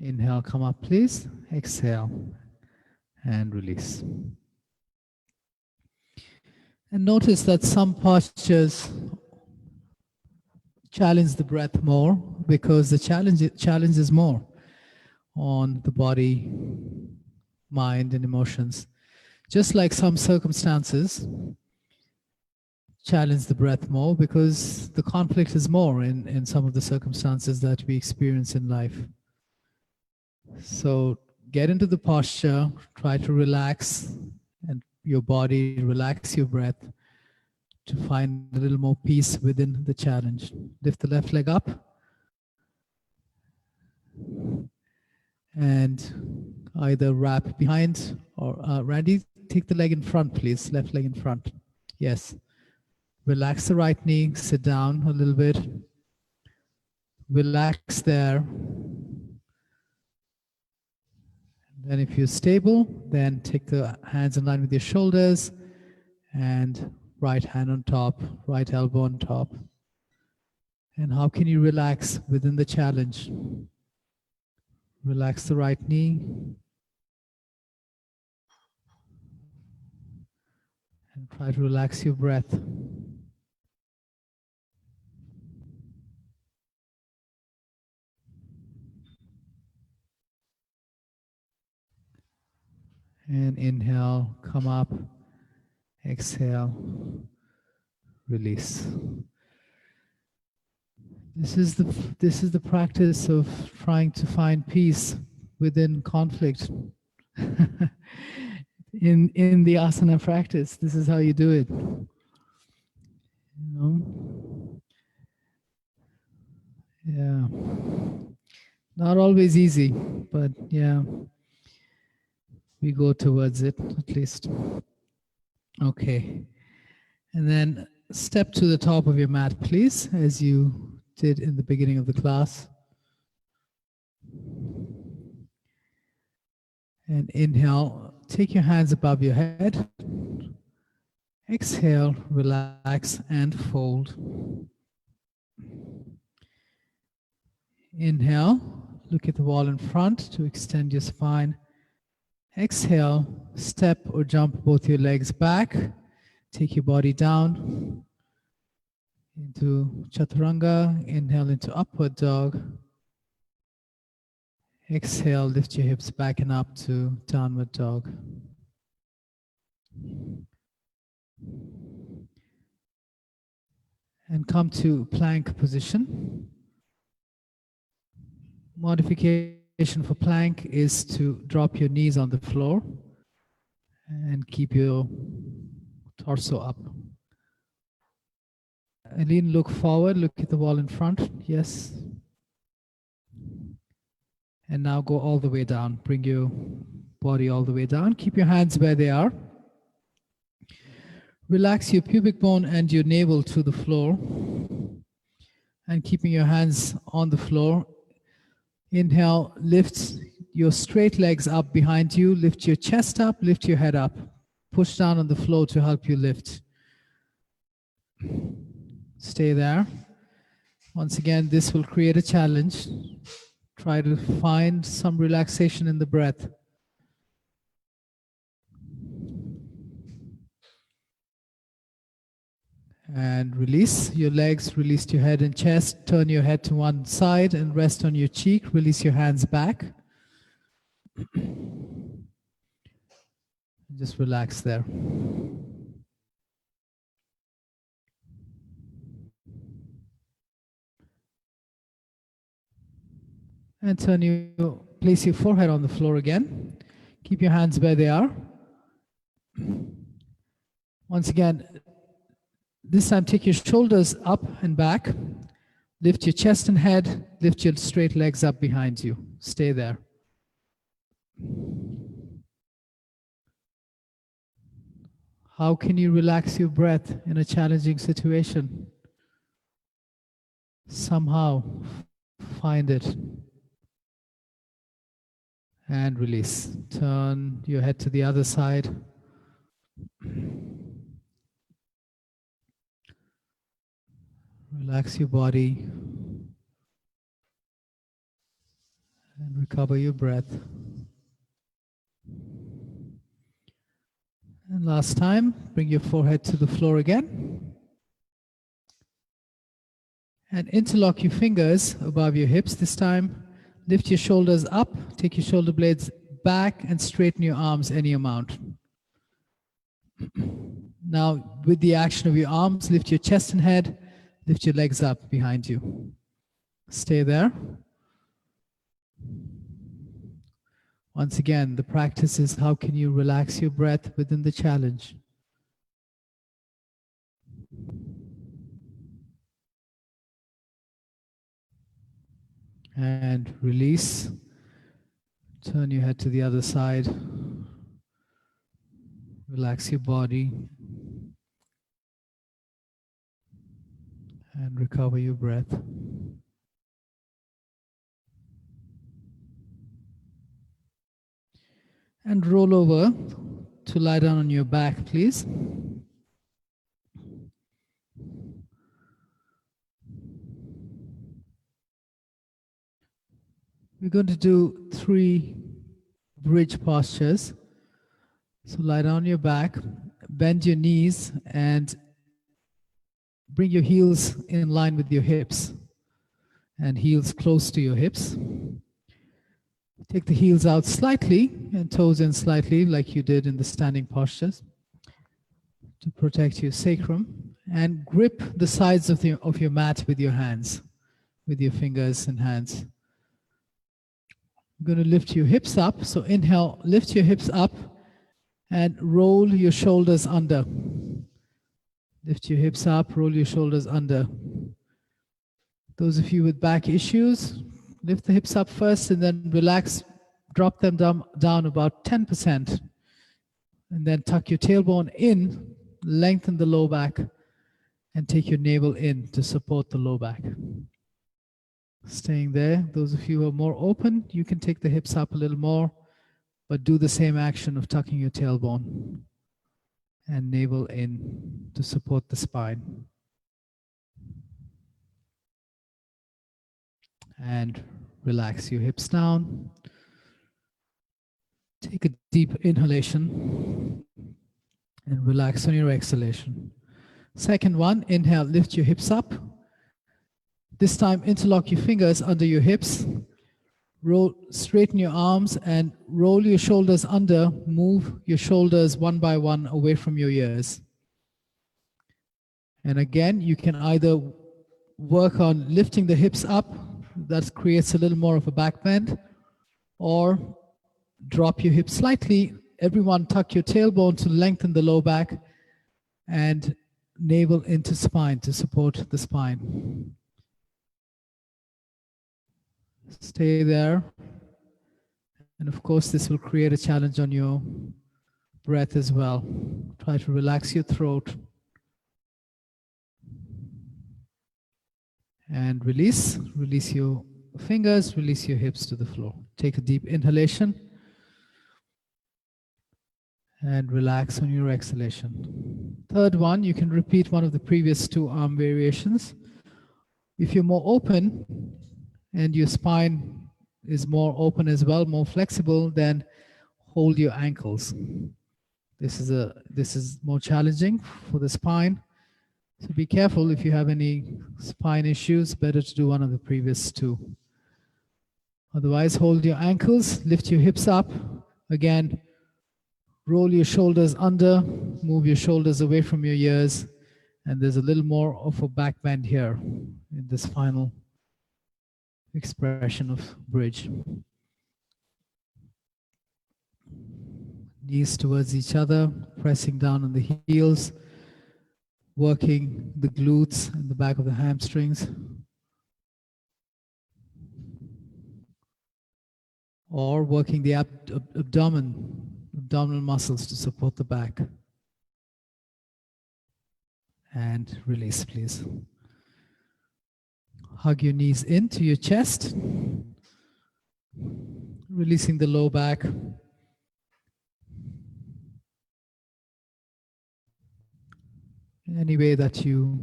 Inhale, come up, please. Exhale and release. And notice that some postures challenge the breath more because the challenge is more on the body, mind, and emotions. Just like some circumstances challenge the breath more because the conflict is more in some of the circumstances that we experience in life. So get into the posture, try to relax and your body, relax your breath to find a little more peace within the challenge. Lift the left leg up and Either wrap behind or Randy, take the leg in front, please. Left leg in front. Yes. Relax the right knee. Sit down a little bit. Relax there. Then if you're stable, then take the hands in line with your shoulders and right hand on top, right elbow on top. And how can you relax within the challenge? Relax the right knee. And try to relax your breath. And inhale, come up. Exhale, release. This is the practice of trying to find peace within conflict. in the asana practice, this is how you do it. You know? Yeah. Not always easy, but yeah, we go towards it at least. Okay. And then step to the top of your mat, please, as you did in the beginning of the class. And inhale, take your hands above your head. Exhale, relax and fold. Inhale, look at the wall in front to extend your spine. Exhale, step or jump both your legs back. Take your body down into chaturanga. Inhale into upward dog. Exhale, lift your hips back and up to downward dog. And come to plank position. Modification for plank is to drop your knees on the floor and keep your torso up. Aline, look forward, look at the wall in front. Yes. And now go all the way down. Bring your body all the way down. Keep your hands where they are. Relax your pubic bone and your navel to the floor. And keeping your hands on the floor. Inhale, lift your straight legs up behind you. Lift your chest up, lift your head up. Push down on the floor to help you lift. Stay there. Once again, this will create a challenge. Try to find some relaxation in the breath. And release your legs, release your head and chest. Turn your head to one side and rest on your cheek. Release your hands back. Just relax there. And place your forehead on the floor again. Keep your hands where they are. Once again, this time take your shoulders up and back. Lift your chest and head. Lift your straight legs up behind you. Stay there. How can you relax your breath in a challenging situation? Somehow find it. And release. Turn your head to the other side. Relax your body. And recover your breath. And last time, bring your forehead to the floor again. And interlock your fingers above your hips this time. Lift your shoulders up, take your shoulder blades back and straighten your arms any amount. Now, with the action of your arms, lift your chest and head, lift your legs up behind you. Stay there. Once again, the practice is how can you relax your breath within the challenge. And release. Turn your head to the other side. Relax your body and recover your breath. And roll over to lie down on your back, please. We're going to do 3 bridge postures. So lie down on your back, bend your knees, and bring your heels in line with your hips, and heels close to your hips. Take the heels out slightly and toes in slightly, like you did in the standing postures, to protect your sacrum, and grip the sides of your mat with your hands, with your fingers and hands. You're going to lift your hips up. So inhale, lift your hips up and roll your shoulders under. Lift your hips up, roll your shoulders under. Those of you with back issues, lift the hips up first and then relax, drop them down about 10%. And then tuck your tailbone in, lengthen the low back, and take your navel in to support the low back. Staying there. Those of you who are more open, you can take the hips up a little more, but do the same action of tucking your tailbone and navel in to support the spine. And relax your hips down. Take a deep inhalation and relax on your exhalation. Second one, inhale, lift your hips up. This time, interlock your fingers under your hips. Roll, straighten your arms and roll your shoulders under. Move your shoulders one by one away from your ears. And again, you can either work on lifting the hips up. That creates a little more of a back bend. Or drop your hips slightly. Everyone tuck your tailbone to lengthen the low back and navel into spine to support the spine. Stay there. And of course, this will create a challenge on your breath as well. Try to relax your throat. And release. Release your fingers, release your hips to the floor. Take a deep inhalation. And relax on your exhalation. Third one, you can repeat one of the previous 2 arm variations. If you're more open and your spine is more open as well, more flexible, then hold your ankles. This is more challenging for the spine. So be careful if you have any spine issues, better to do one of the previous 2. Otherwise, hold your ankles, lift your hips up. Again, roll your shoulders under, move your shoulders away from your ears, and there's a little more of a back bend here in this final expression of bridge. Knees towards each other, pressing down on the heels, working the glutes and the back of the hamstrings. Or working the abdominal muscles to support the back. And release, please. Hug your knees into your chest, releasing the low back. Any way that you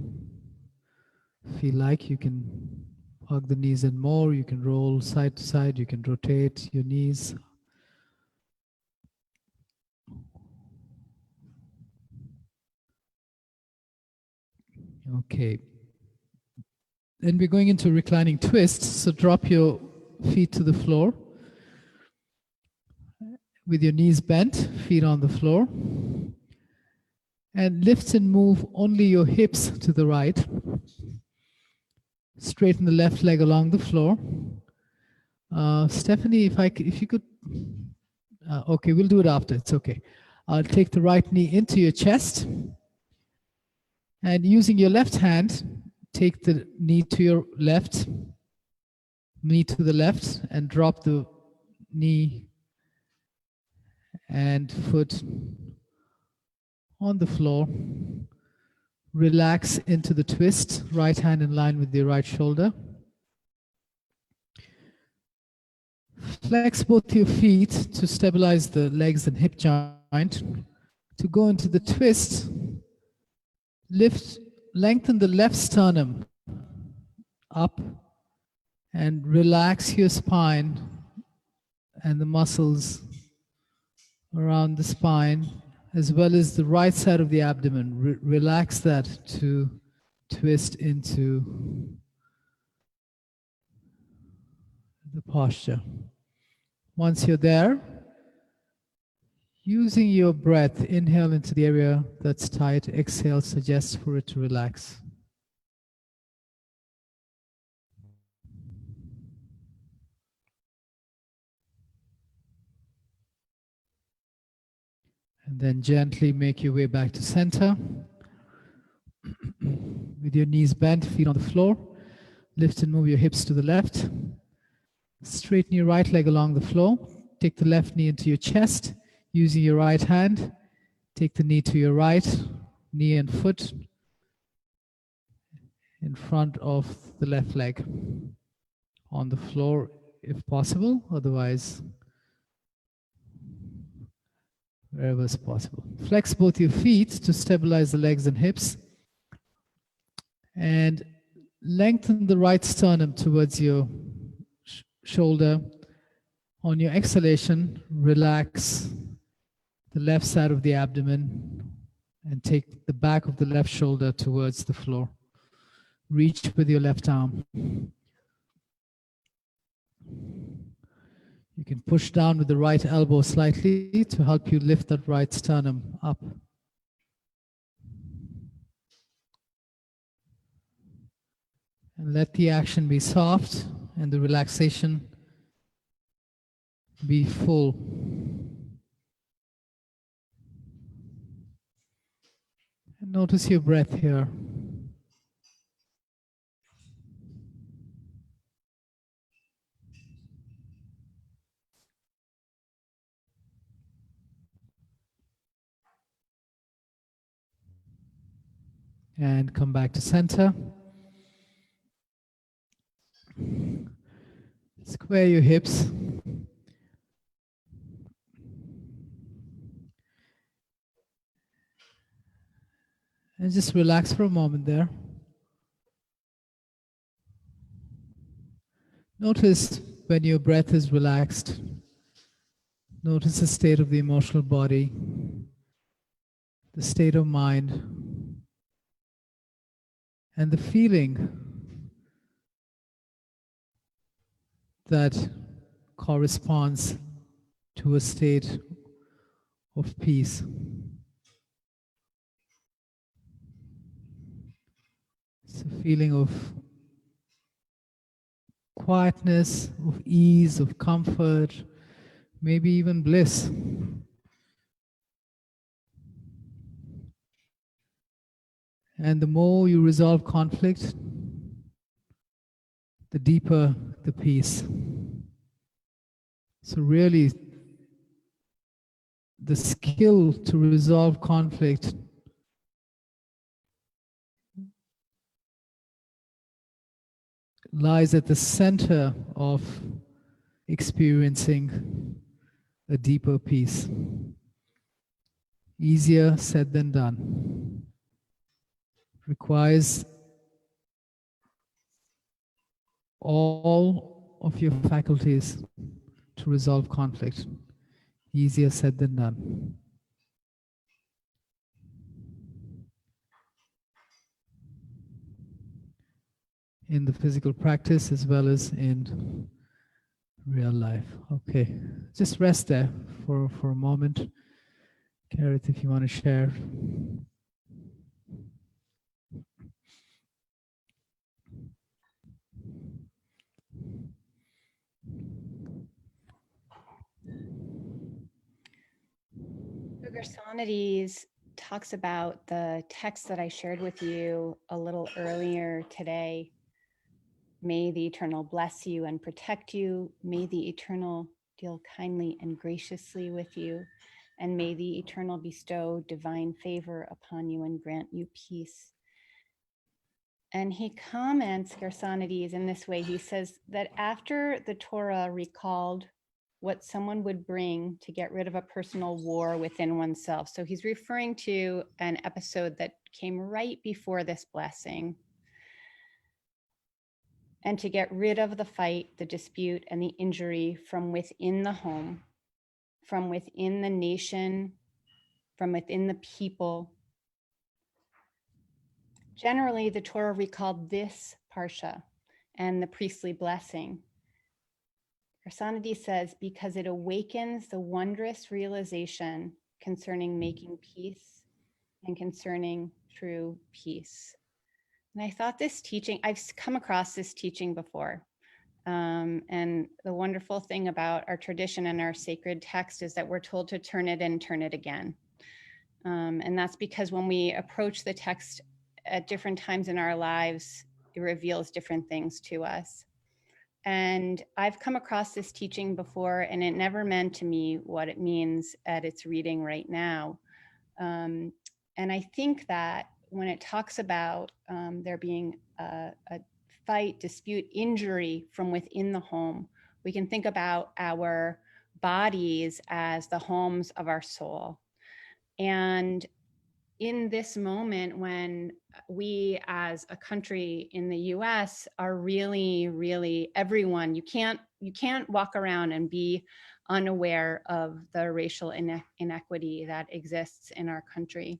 feel like, you can hug the knees in more, you can roll side to side, you can rotate your knees. Okay. Then we're going into reclining twists. So drop your feet to the floor with your knees bent, feet on the floor. And lift and move only your hips to the right. Straighten the left leg along the floor. Stephanie, if you could, okay, we'll do it after, it's okay. I'll take the right knee into your chest. And using your left hand, take the knee to your left, knee to the left, and drop the knee and foot on the floor. Relax into the twist, right hand in line with the right shoulder. Flex both your feet to stabilize the legs and hip joint. To go into the twist, lengthen the left sternum up and relax your spine and the muscles around the spine, as well as the right side of the abdomen. Relax that to twist into the posture. Once you're there, using your breath, inhale into the area that's tight, exhale suggests for it to relax. And then gently make your way back to center. With your knees bent, feet on the floor. Lift and move your hips to the left. Straighten your right leg along the floor. Take the left knee into your chest. Using your right hand, take the knee to your right, knee and foot in front of the left leg on the floor if possible, otherwise wherever is possible. Flex both your feet to stabilize the legs and hips and lengthen the right sternum towards your shoulder. On your exhalation, relax the left side of the abdomen and take the back of the left shoulder towards the floor. Reach with your left arm. You can push down with the right elbow slightly to help you lift that right sternum up. And let the action be soft and the relaxation be full. And notice your breath here. And come back to center. Square your hips. And just relax for a moment there. Notice when your breath is relaxed. Notice the state of the emotional body, the state of mind, and the feeling that corresponds to a state of peace. It's a feeling of quietness, of ease, of comfort, maybe even bliss. And the more you resolve conflict, the deeper the peace. So really, the skill to resolve conflict lies at the center of experiencing a deeper peace. Easier said than done. Requires all of your faculties to resolve conflict. Easier said than done. In the physical practice as well as in real life. Okay, just rest there for a moment. Gareth, if you want to share. Gersonides talks about the text that I shared with you a little earlier today. May the Eternal bless you and protect you. May the Eternal deal kindly and graciously with you. and may the Eternal bestow divine favor upon you and grant you peace. And he comments, Gersonides, in this way. He says that after the Torah recalled what someone would bring to get rid of a personal war within oneself. So he's referring to an episode that came right before this blessing. And to get rid of the fight, the dispute, and the injury from within the home, from within the nation, from within the people. Generally, the Torah recalled this parsha and the priestly blessing. Gersonides says, because it awakens the wondrous realization concerning making peace and concerning true peace. And I thought this teaching, I've come across this teaching before. And the wonderful thing about our tradition and our sacred text is that we're told to turn it and turn it again. And that's because when we approach the text at different times in our lives, it reveals different things to us. And I've come across this teaching before, and it never meant to me what it means at its reading right now. And I think that when it talks about there being a fight, dispute, injury from within the home, we can think about our bodies as the homes of our soul. And in this moment when we as a country in the US are really everyone, you can't walk around and be unaware of the racial inequity that exists in our country.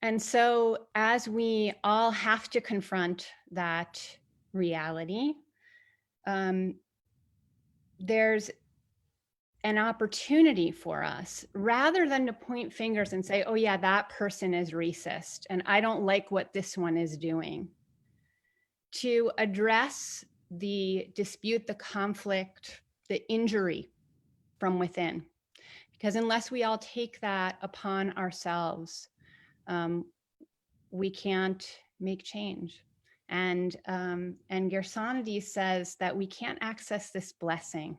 And so as we all have to confront that reality, there's an opportunity for us, rather than to point fingers and say, oh yeah, that person is racist and I don't like what this one is doing, to address the dispute, the conflict, the injury from within. Because unless we all take that upon ourselves, we can't make change. And Gersonides says that we can't access this blessing.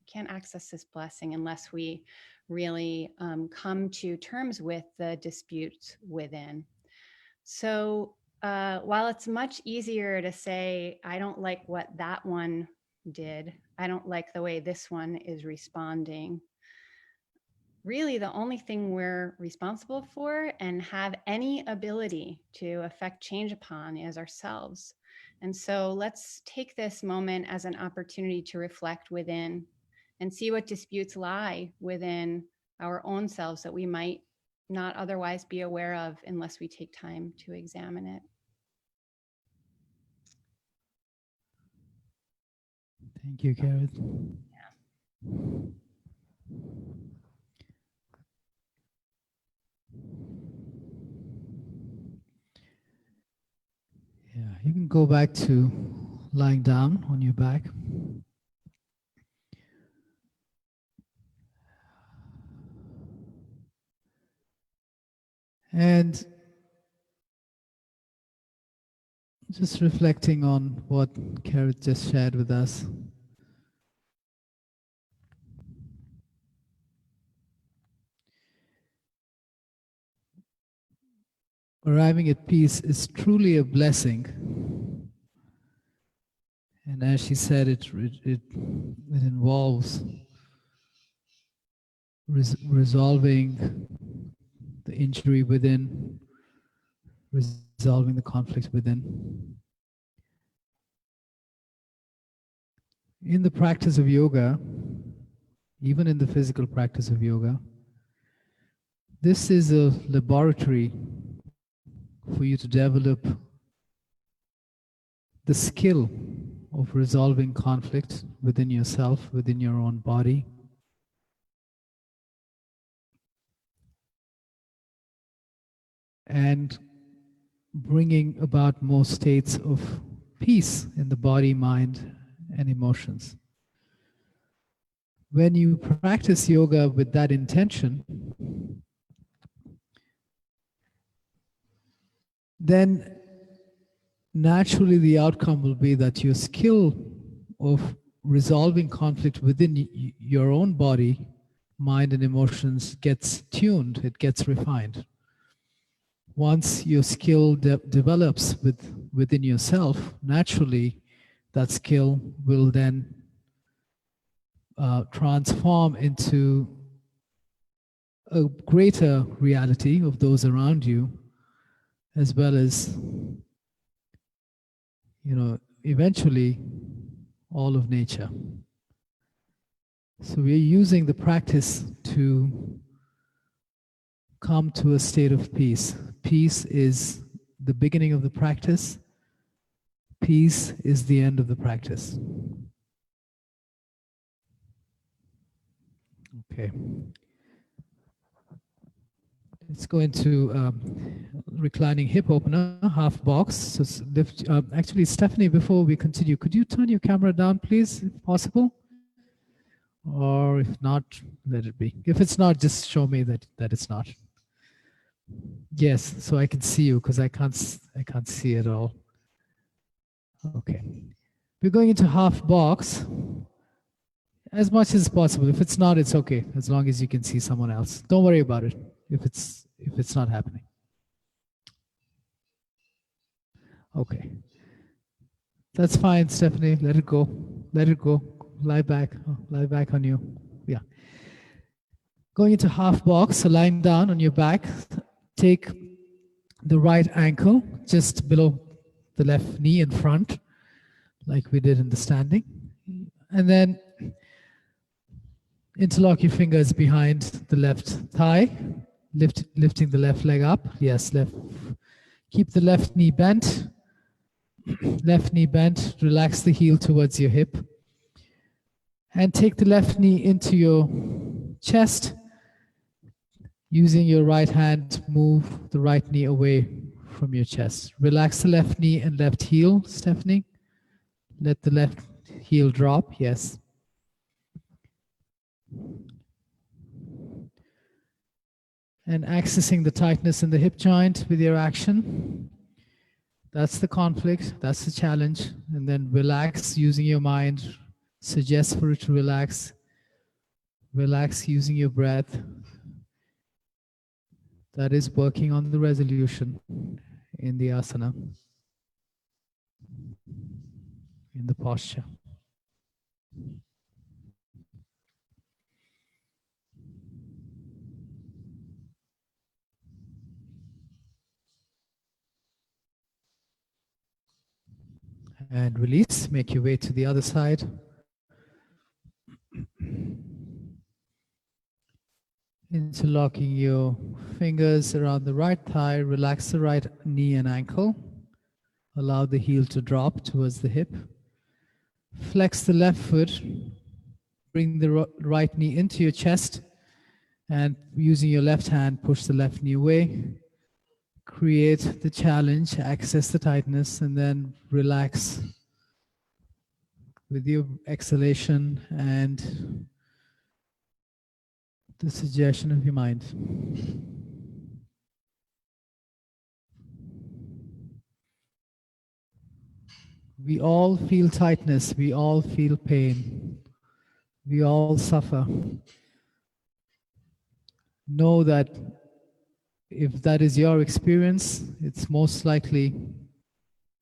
Can't access this blessing unless we really come to terms with the disputes within. So while it's much easier to say, I don't like what that one did, I don't like the way this one is responding, really the only thing we're responsible for and have any ability to affect change upon is ourselves. And so let's take this moment as an opportunity to reflect within and see what disputes lie within our own selves that we might not otherwise be aware of unless we take time to examine it. Thank you, Gareth. Yeah, you can go back to lying down on your back. And just reflecting on what Gareth just shared with us. Arriving at peace is truly a blessing. And as she said, it involves resolving the injury within, resolving the conflicts within. In the practice of yoga, even in the physical practice of yoga, this is a laboratory for you to develop the skill of resolving conflict within yourself, within your own body. And bringing about more states of peace in the body, mind, and emotions. When you practice yoga with that intention, then naturally the outcome will be that your skill of resolving conflict within your own body, mind and emotions gets tuned, it gets refined. Once your skill develops within yourself, naturally that skill will then transform into a greater reality of those around you, as well as, eventually all of nature. So we're using the practice to come to a state of peace. Peace is the beginning of the practice. Peace is the end of the practice. Okay. Let's go into reclining hip opener, half box. So lift, actually, Stephanie, before we continue, could you turn your camera down, please, if possible? Or if not, let it be. If it's not, just show me that it's not. Yes, so I can see you, because I can't see it all. Okay. We're going into half box as much as possible. If it's not, it's okay, as long as you can see someone else. Don't worry about it if it's not happening. Okay. That's fine, Stephanie. Let it go. Let it go. Lie back. Lie back on you. Yeah. Going into half box, so lying down on your back. Take the right ankle just below the left knee in front, like we did in the standing. And then interlock your fingers behind the left thigh, lifting the left leg up. Yes, left. Keep the left knee bent. Left knee bent. Relax the heel towards your hip. And take the left knee into your chest. Using your right hand, move the right knee away from your chest. Relax the left knee and left heel, Stephanie. Let the left heel drop, yes. And accessing the tightness in the hip joint with your action. That's the conflict, that's the challenge. And then relax using your mind. Suggest for it to relax. Relax using your breath. That is working on the resolution in the asana, in the posture. And release, make your way to the other side. Interlocking your fingers around the right thigh, relax the right knee and ankle. Allow the heel to drop towards the hip. Flex the left foot. Bring the right knee into your chest. And using your left hand, push the left knee away. Create the challenge, access the tightness, and then relax with your exhalation and the suggestion of your mind. We all feel tightness, we all feel pain, we all suffer. Know that if that is your experience, it's most likely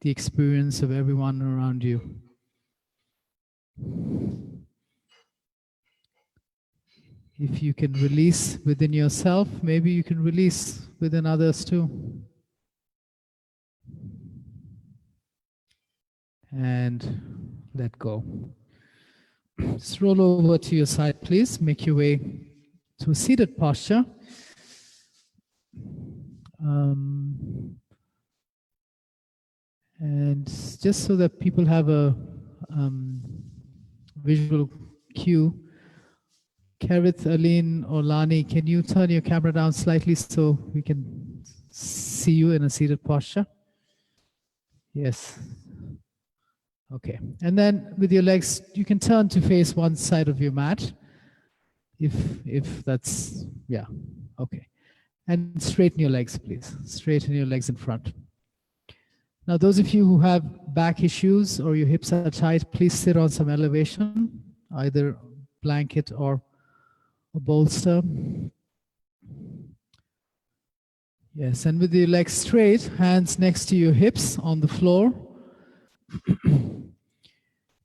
the experience of everyone around you. If you can release within yourself, maybe you can release within others too. And let go. Just roll over to your side, please. Make your way to a seated posture. And just so that people have a visual cue, Karith, Aline, or Lani, can you turn your camera down slightly so we can see you in a seated posture? Yes. Okay. And then with your legs, you can turn to face one side of your mat. If that's, yeah, okay. And straighten your legs, please. Straighten your legs in front. Now, those of you who have back issues or your hips are tight, please sit on some elevation, either blanket or a bolster. Yes, and with your legs straight, hands next to your hips on the floor,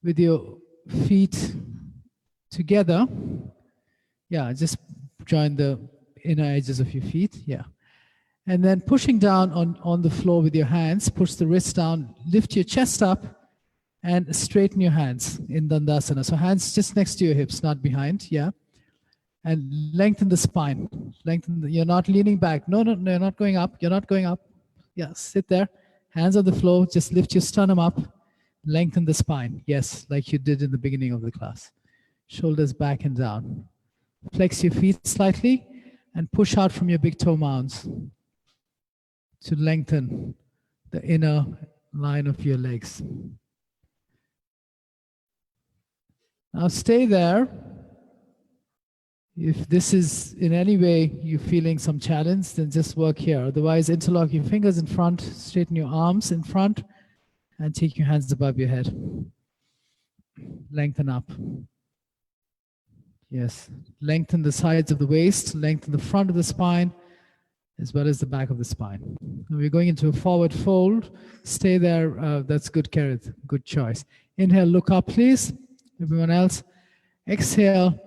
with your feet together. Yeah, just join the inner edges of your feet. Yeah. And then pushing down on the floor with your hands, push the wrist down, lift your chest up, and straighten your hands in Dandasana. So hands just next to your hips, not behind. Yeah. And lengthen the spine. You're not leaning back. No, you're not going up. You're not going up. Yeah, sit there. Hands on the floor. Just lift your sternum up. Lengthen the spine. Yes, like you did in the beginning of the class. Shoulders back and down. Flex your feet slightly and push out from your big toe mounds to lengthen the inner line of your legs. Now stay there. If this is in any way you're feeling some challenge, then just work here. Otherwise, interlock your fingers in front, straighten your arms in front, and take your hands above your head. Lengthen up. Yes. Lengthen the sides of the waist, lengthen the front of the spine, as well as the back of the spine. Now we're going into a forward fold. Stay there. That's good, Kerith. Good choice. Inhale, look up, please. Everyone else. Exhale.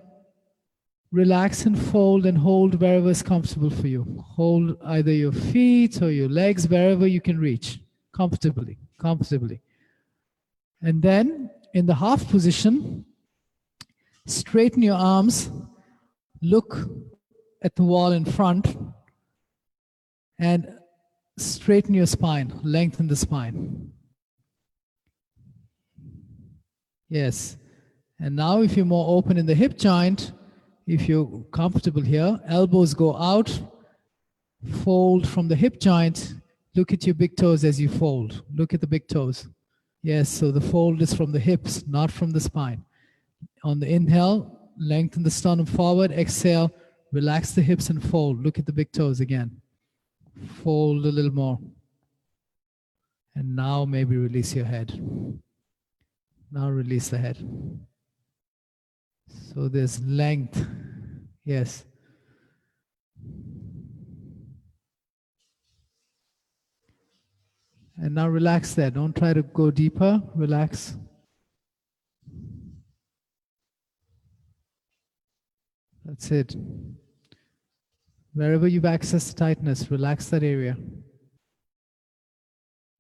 Relax and fold and hold wherever is comfortable for you. Hold either your feet or your legs, wherever you can reach, comfortably. And then in the half position, straighten your arms, look at the wall in front, and straighten your spine, lengthen the spine. Yes. And now if you're more open in the hip joint, if you're comfortable here, elbows go out, fold from the hip joint, look at your big toes as you fold. Look at the big toes. Yes, so the fold is from the hips, not from the spine. On the inhale, lengthen the sternum forward. Exhale, relax the hips and fold. Look at the big toes again. Fold a little more. And now maybe release your head. Now release the head. So there's length. Yes. And now relax there. Don't try to go deeper. Relax. That's it. Wherever you've accessed tightness, relax that area.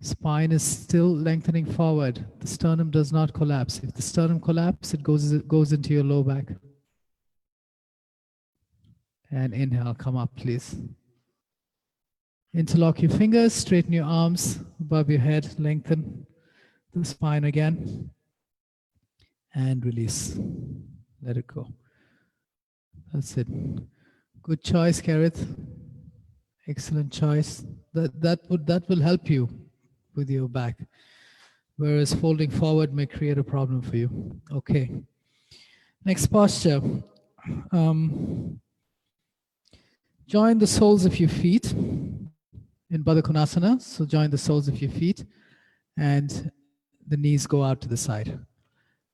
Spine is still lengthening forward. The sternum does not collapse. If the sternum collapses, it goes into your low back. And inhale, come up, please. Interlock your fingers, straighten your arms above your head, lengthen the spine again. And release. Let it go. That's it. Good choice, Kerith. Excellent choice. That will help you with your back, whereas folding forward may create a problem for you. Okay. Next posture. Join the soles of your feet in Baddha Konasana. So join the soles of your feet and the knees go out to the side.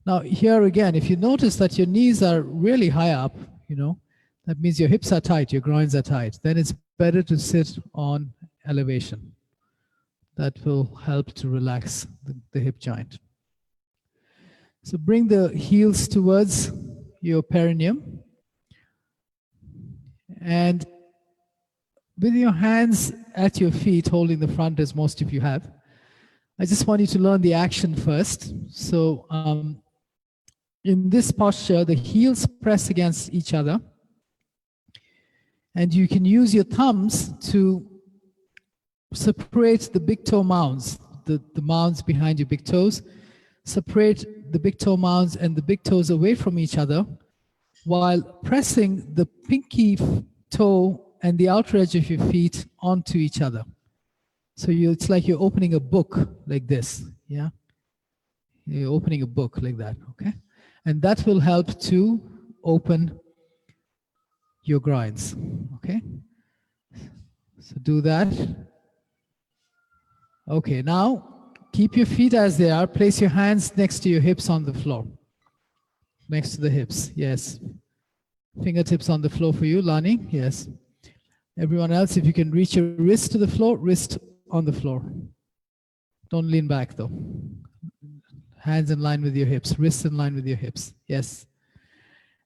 Now here again, if you notice that your knees are really high up, that means your hips are tight, your groins are tight, then it's better to sit on elevation. That will help to relax the hip joint. So bring the heels towards your perineum. And with your hands at your feet, holding the front as most of you have, I just want you to learn the action first. So in this posture, the heels press against each other. And you can use your thumbs to separate the big toe mounds, the mounds behind your big toes. Separate the big toe mounds and the big toes away from each other while pressing the pinky toe and the outer edge of your feet onto each other. So it's like you're opening a book like this, yeah? You're opening a book like that, okay? And that will help to open your groins, okay? So do that. Okay, now keep your feet as they are. Place your hands next to your hips on the floor. Next to the hips, yes. Fingertips on the floor for you, Lani. Yes. Everyone else, if you can reach your wrist to the floor, wrist on the floor. Don't lean back though. Hands in line with your hips, wrists in line with your hips. Yes.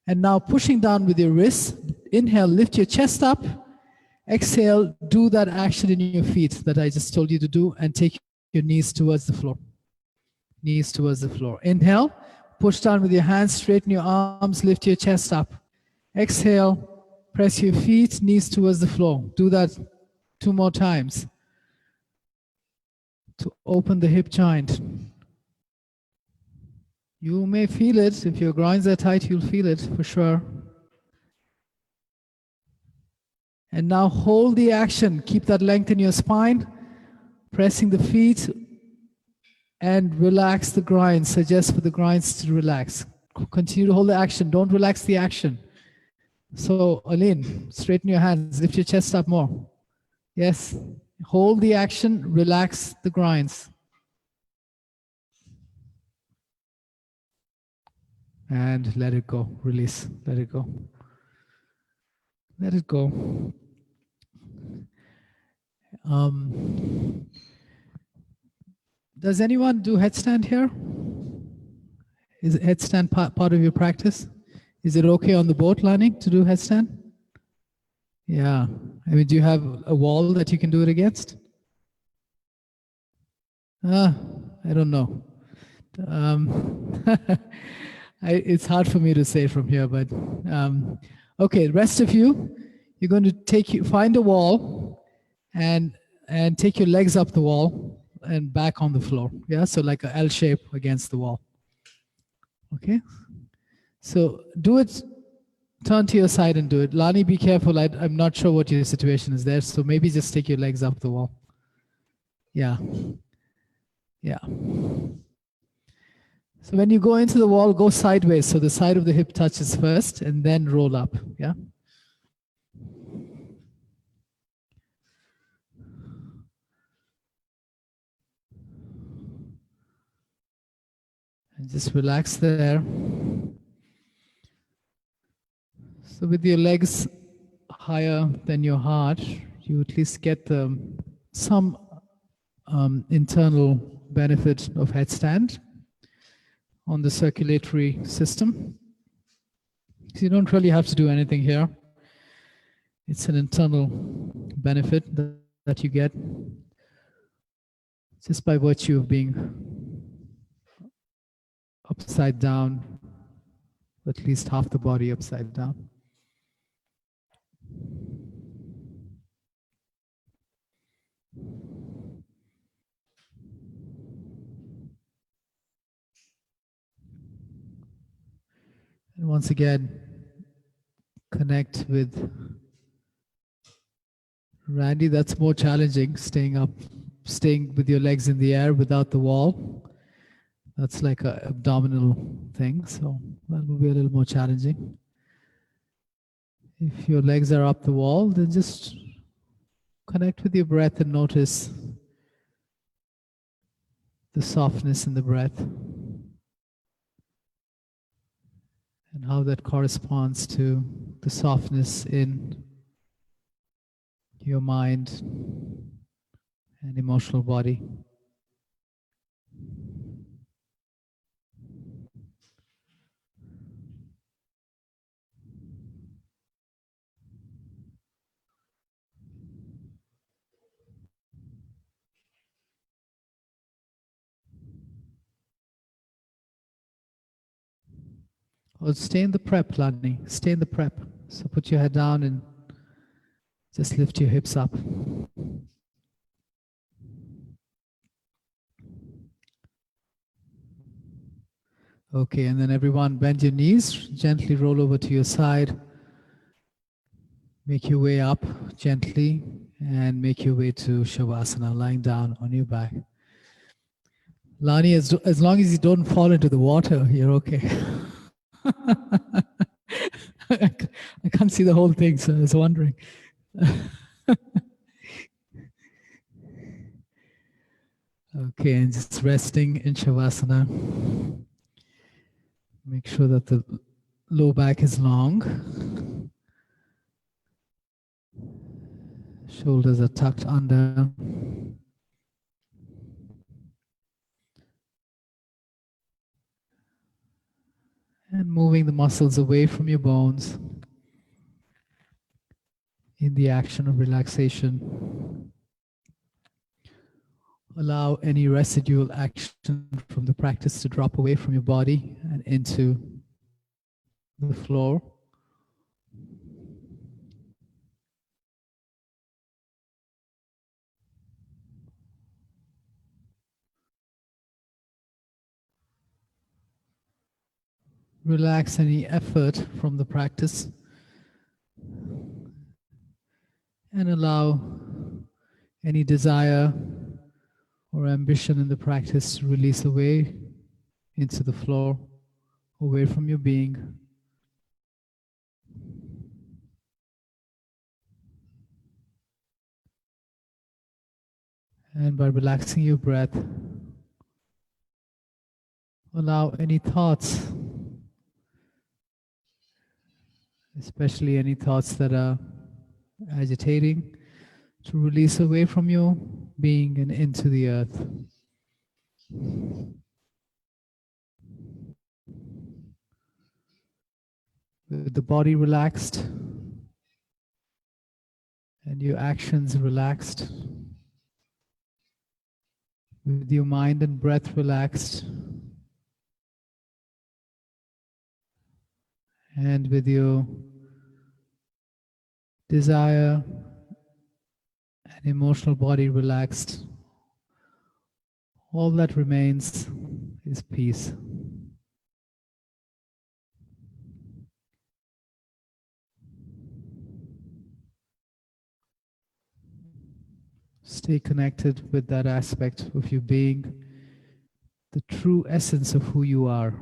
And now pushing down with your wrists. Inhale, lift your chest up. Exhale, do that action in your feet that I just told you to do, and take your knees towards the floor. Knees towards the floor. Inhale, push down with your hands, straighten your arms, lift your chest up. Exhale, press your feet, knees towards the floor. Do that 2 more times to open the hip joint. You may feel it. If your groins are tight, you'll feel it for sure. And now hold the action. Keep that length in your spine, pressing the feet, and relax the groins. Suggest for the groins to relax. Continue to hold the action. Don't relax the action. So, Aline, straighten your hands. Lift your chest up more. Yes. Hold the action. Relax the groins. And let it go. Release. Let it go. Let it go. Does anyone do headstand here? Is headstand part of your practice? Is it okay on the boat, Lani, to do headstand? Yeah. I mean, do you have a wall that you can do it against? I don't know. It's hard for me to say from here, but okay. Rest of you, you're going to find a wall, and take your legs up the wall and back on the floor. Yeah, so like a L shape against the wall. Okay. So do it. Turn to your side and do it. Lani, be careful. I'm not sure what your situation is there, so maybe just take your legs up the wall. Yeah. Yeah. So when you go into the wall, go sideways. So the side of the hip touches first and then roll up. Yeah. And just relax there. So with your legs higher than your heart, you at least get some internal benefit of headstand on the circulatory system. So you don't really have to do anything here. It's an internal benefit that you get just by virtue of being upside down, at least half the body upside down. And once again, connect with Randy. That's more challenging, staying with your legs in the air without the wall. That's like an abdominal thing, so that will be a little more challenging. If your legs are up the wall, then just connect with your breath and notice the softness in the breath and how that corresponds to the softness in your mind and emotional body. Or stay in the prep, Lani. Stay in the prep. So put your head down and just lift your hips up. Okay, and then everyone bend your knees, gently roll over to your side. Make your way up gently and make your way to Shavasana, lying down on your back. Lani, as long as you don't fall into the water, you're okay. I can't see the whole thing, so I was wondering. Okay, and just resting in Shavasana. Make sure that the low back is long. Shoulders are tucked under. And moving the muscles away from your bones in the action of relaxation. Allow any residual action from the practice to drop away from your body and into the floor. Relax any effort from the practice and allow any desire or ambition in the practice to release away into the floor, away from your being. And by relaxing your breath, allow any thoughts, especially any thoughts that are agitating, to release away from your being and into the earth. With the body relaxed and your actions relaxed, with your mind and breath relaxed, and with your desire and emotional body relaxed, all that remains is peace. Stay connected with that aspect of your being, the true essence of who you are.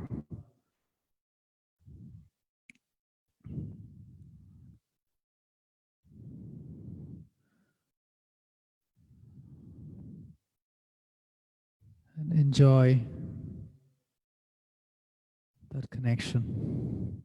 And enjoy that connection.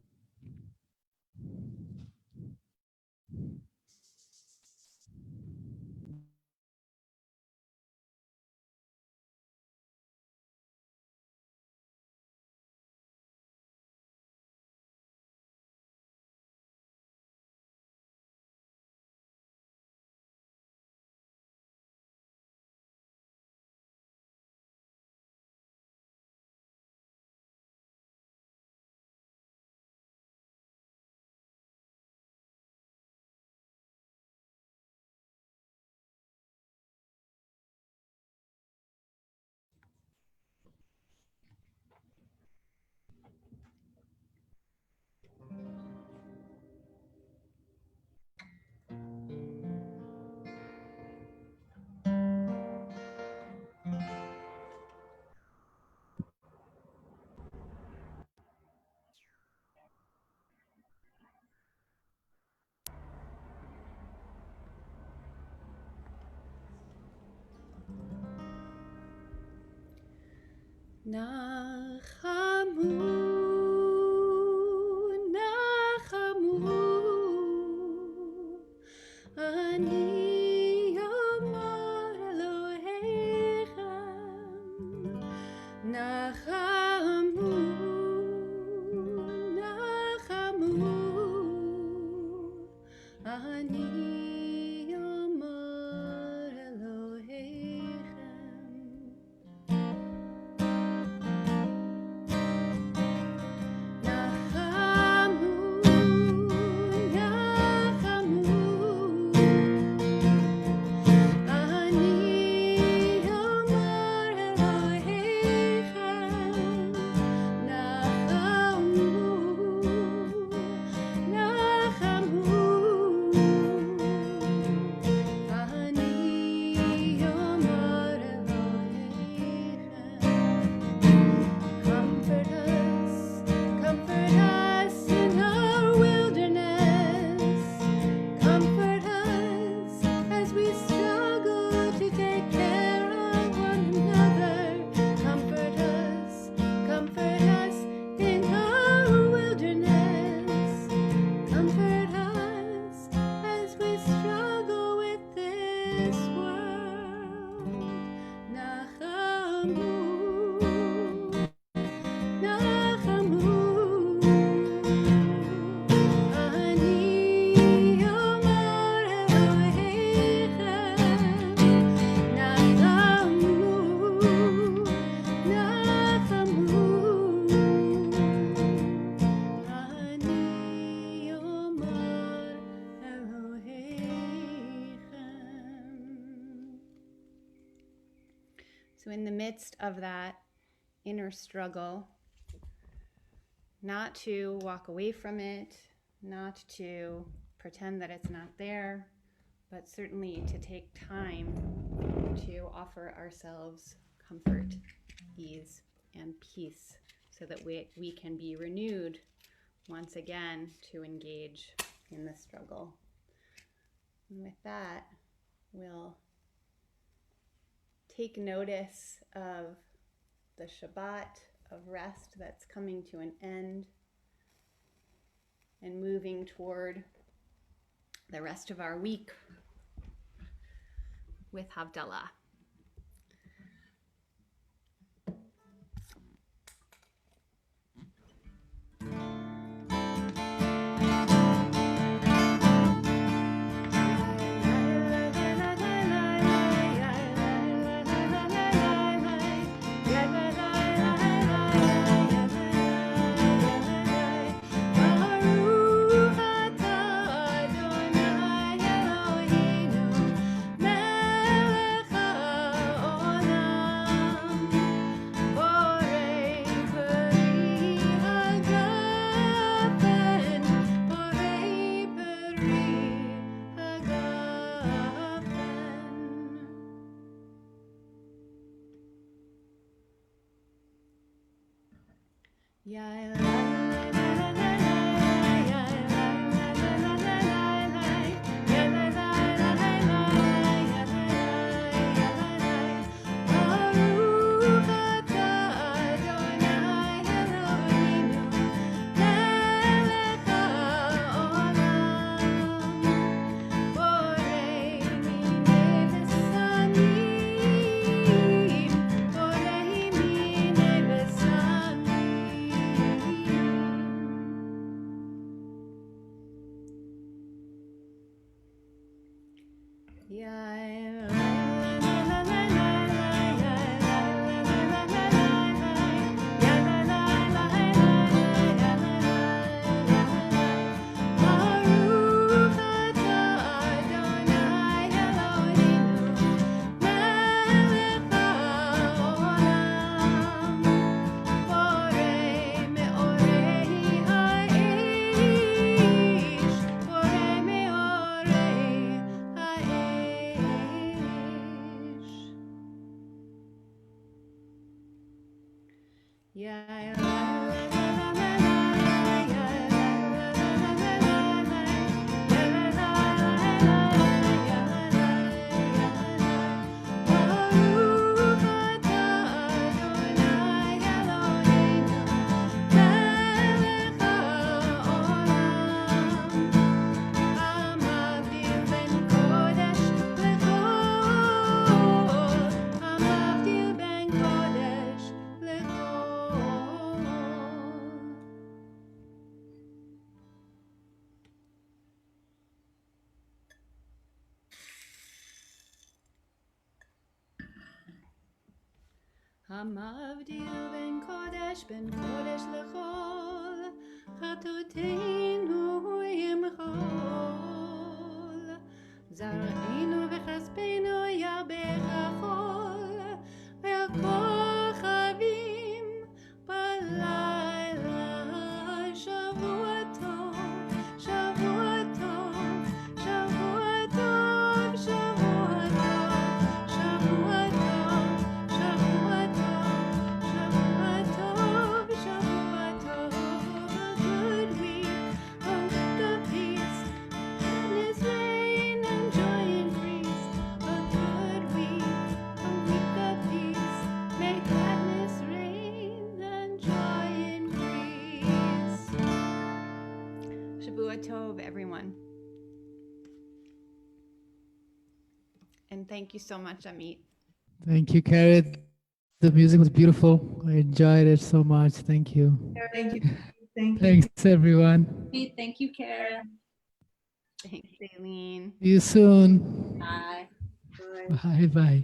Nachamu, Nachamu, Ani Yomar Elohechem. Nachamu, Nachamu, Ani Yomar Elohechem. So in the midst of that inner struggle, not to walk away from it, not to pretend that it's not there, but certainly to take time to offer ourselves comfort, ease, and peace so that we can be renewed once again to engage in the struggle. And with that, we'll take notice of the Shabbat of rest that's coming to an end and moving toward the rest of our week with Havdalah. המבדיל בין קודש לכל, חטאותינו ימחול. זרענו וכספנו ירבה כחול, ועל כוכבים בלילה. שבוע טוב, שבוע טוב, שבוע טוב, שבוע טוב, שבוע טוב, שבוע טוב, שבוע טוב, שבוע טוב. A good week, a week of peace, goodness reign and joy increase. A good week, a week of peace, may gladness reign and joy increase. Shavua Tov, everyone. And thank you so much, Amit. Thank you, Carrie. The music was beautiful. I enjoyed it so much. Thank you. Thank you. Thank you. Thanks, everyone. Thank you, Karen. Thanks, Aileen. See you soon. Bye. Bye bye.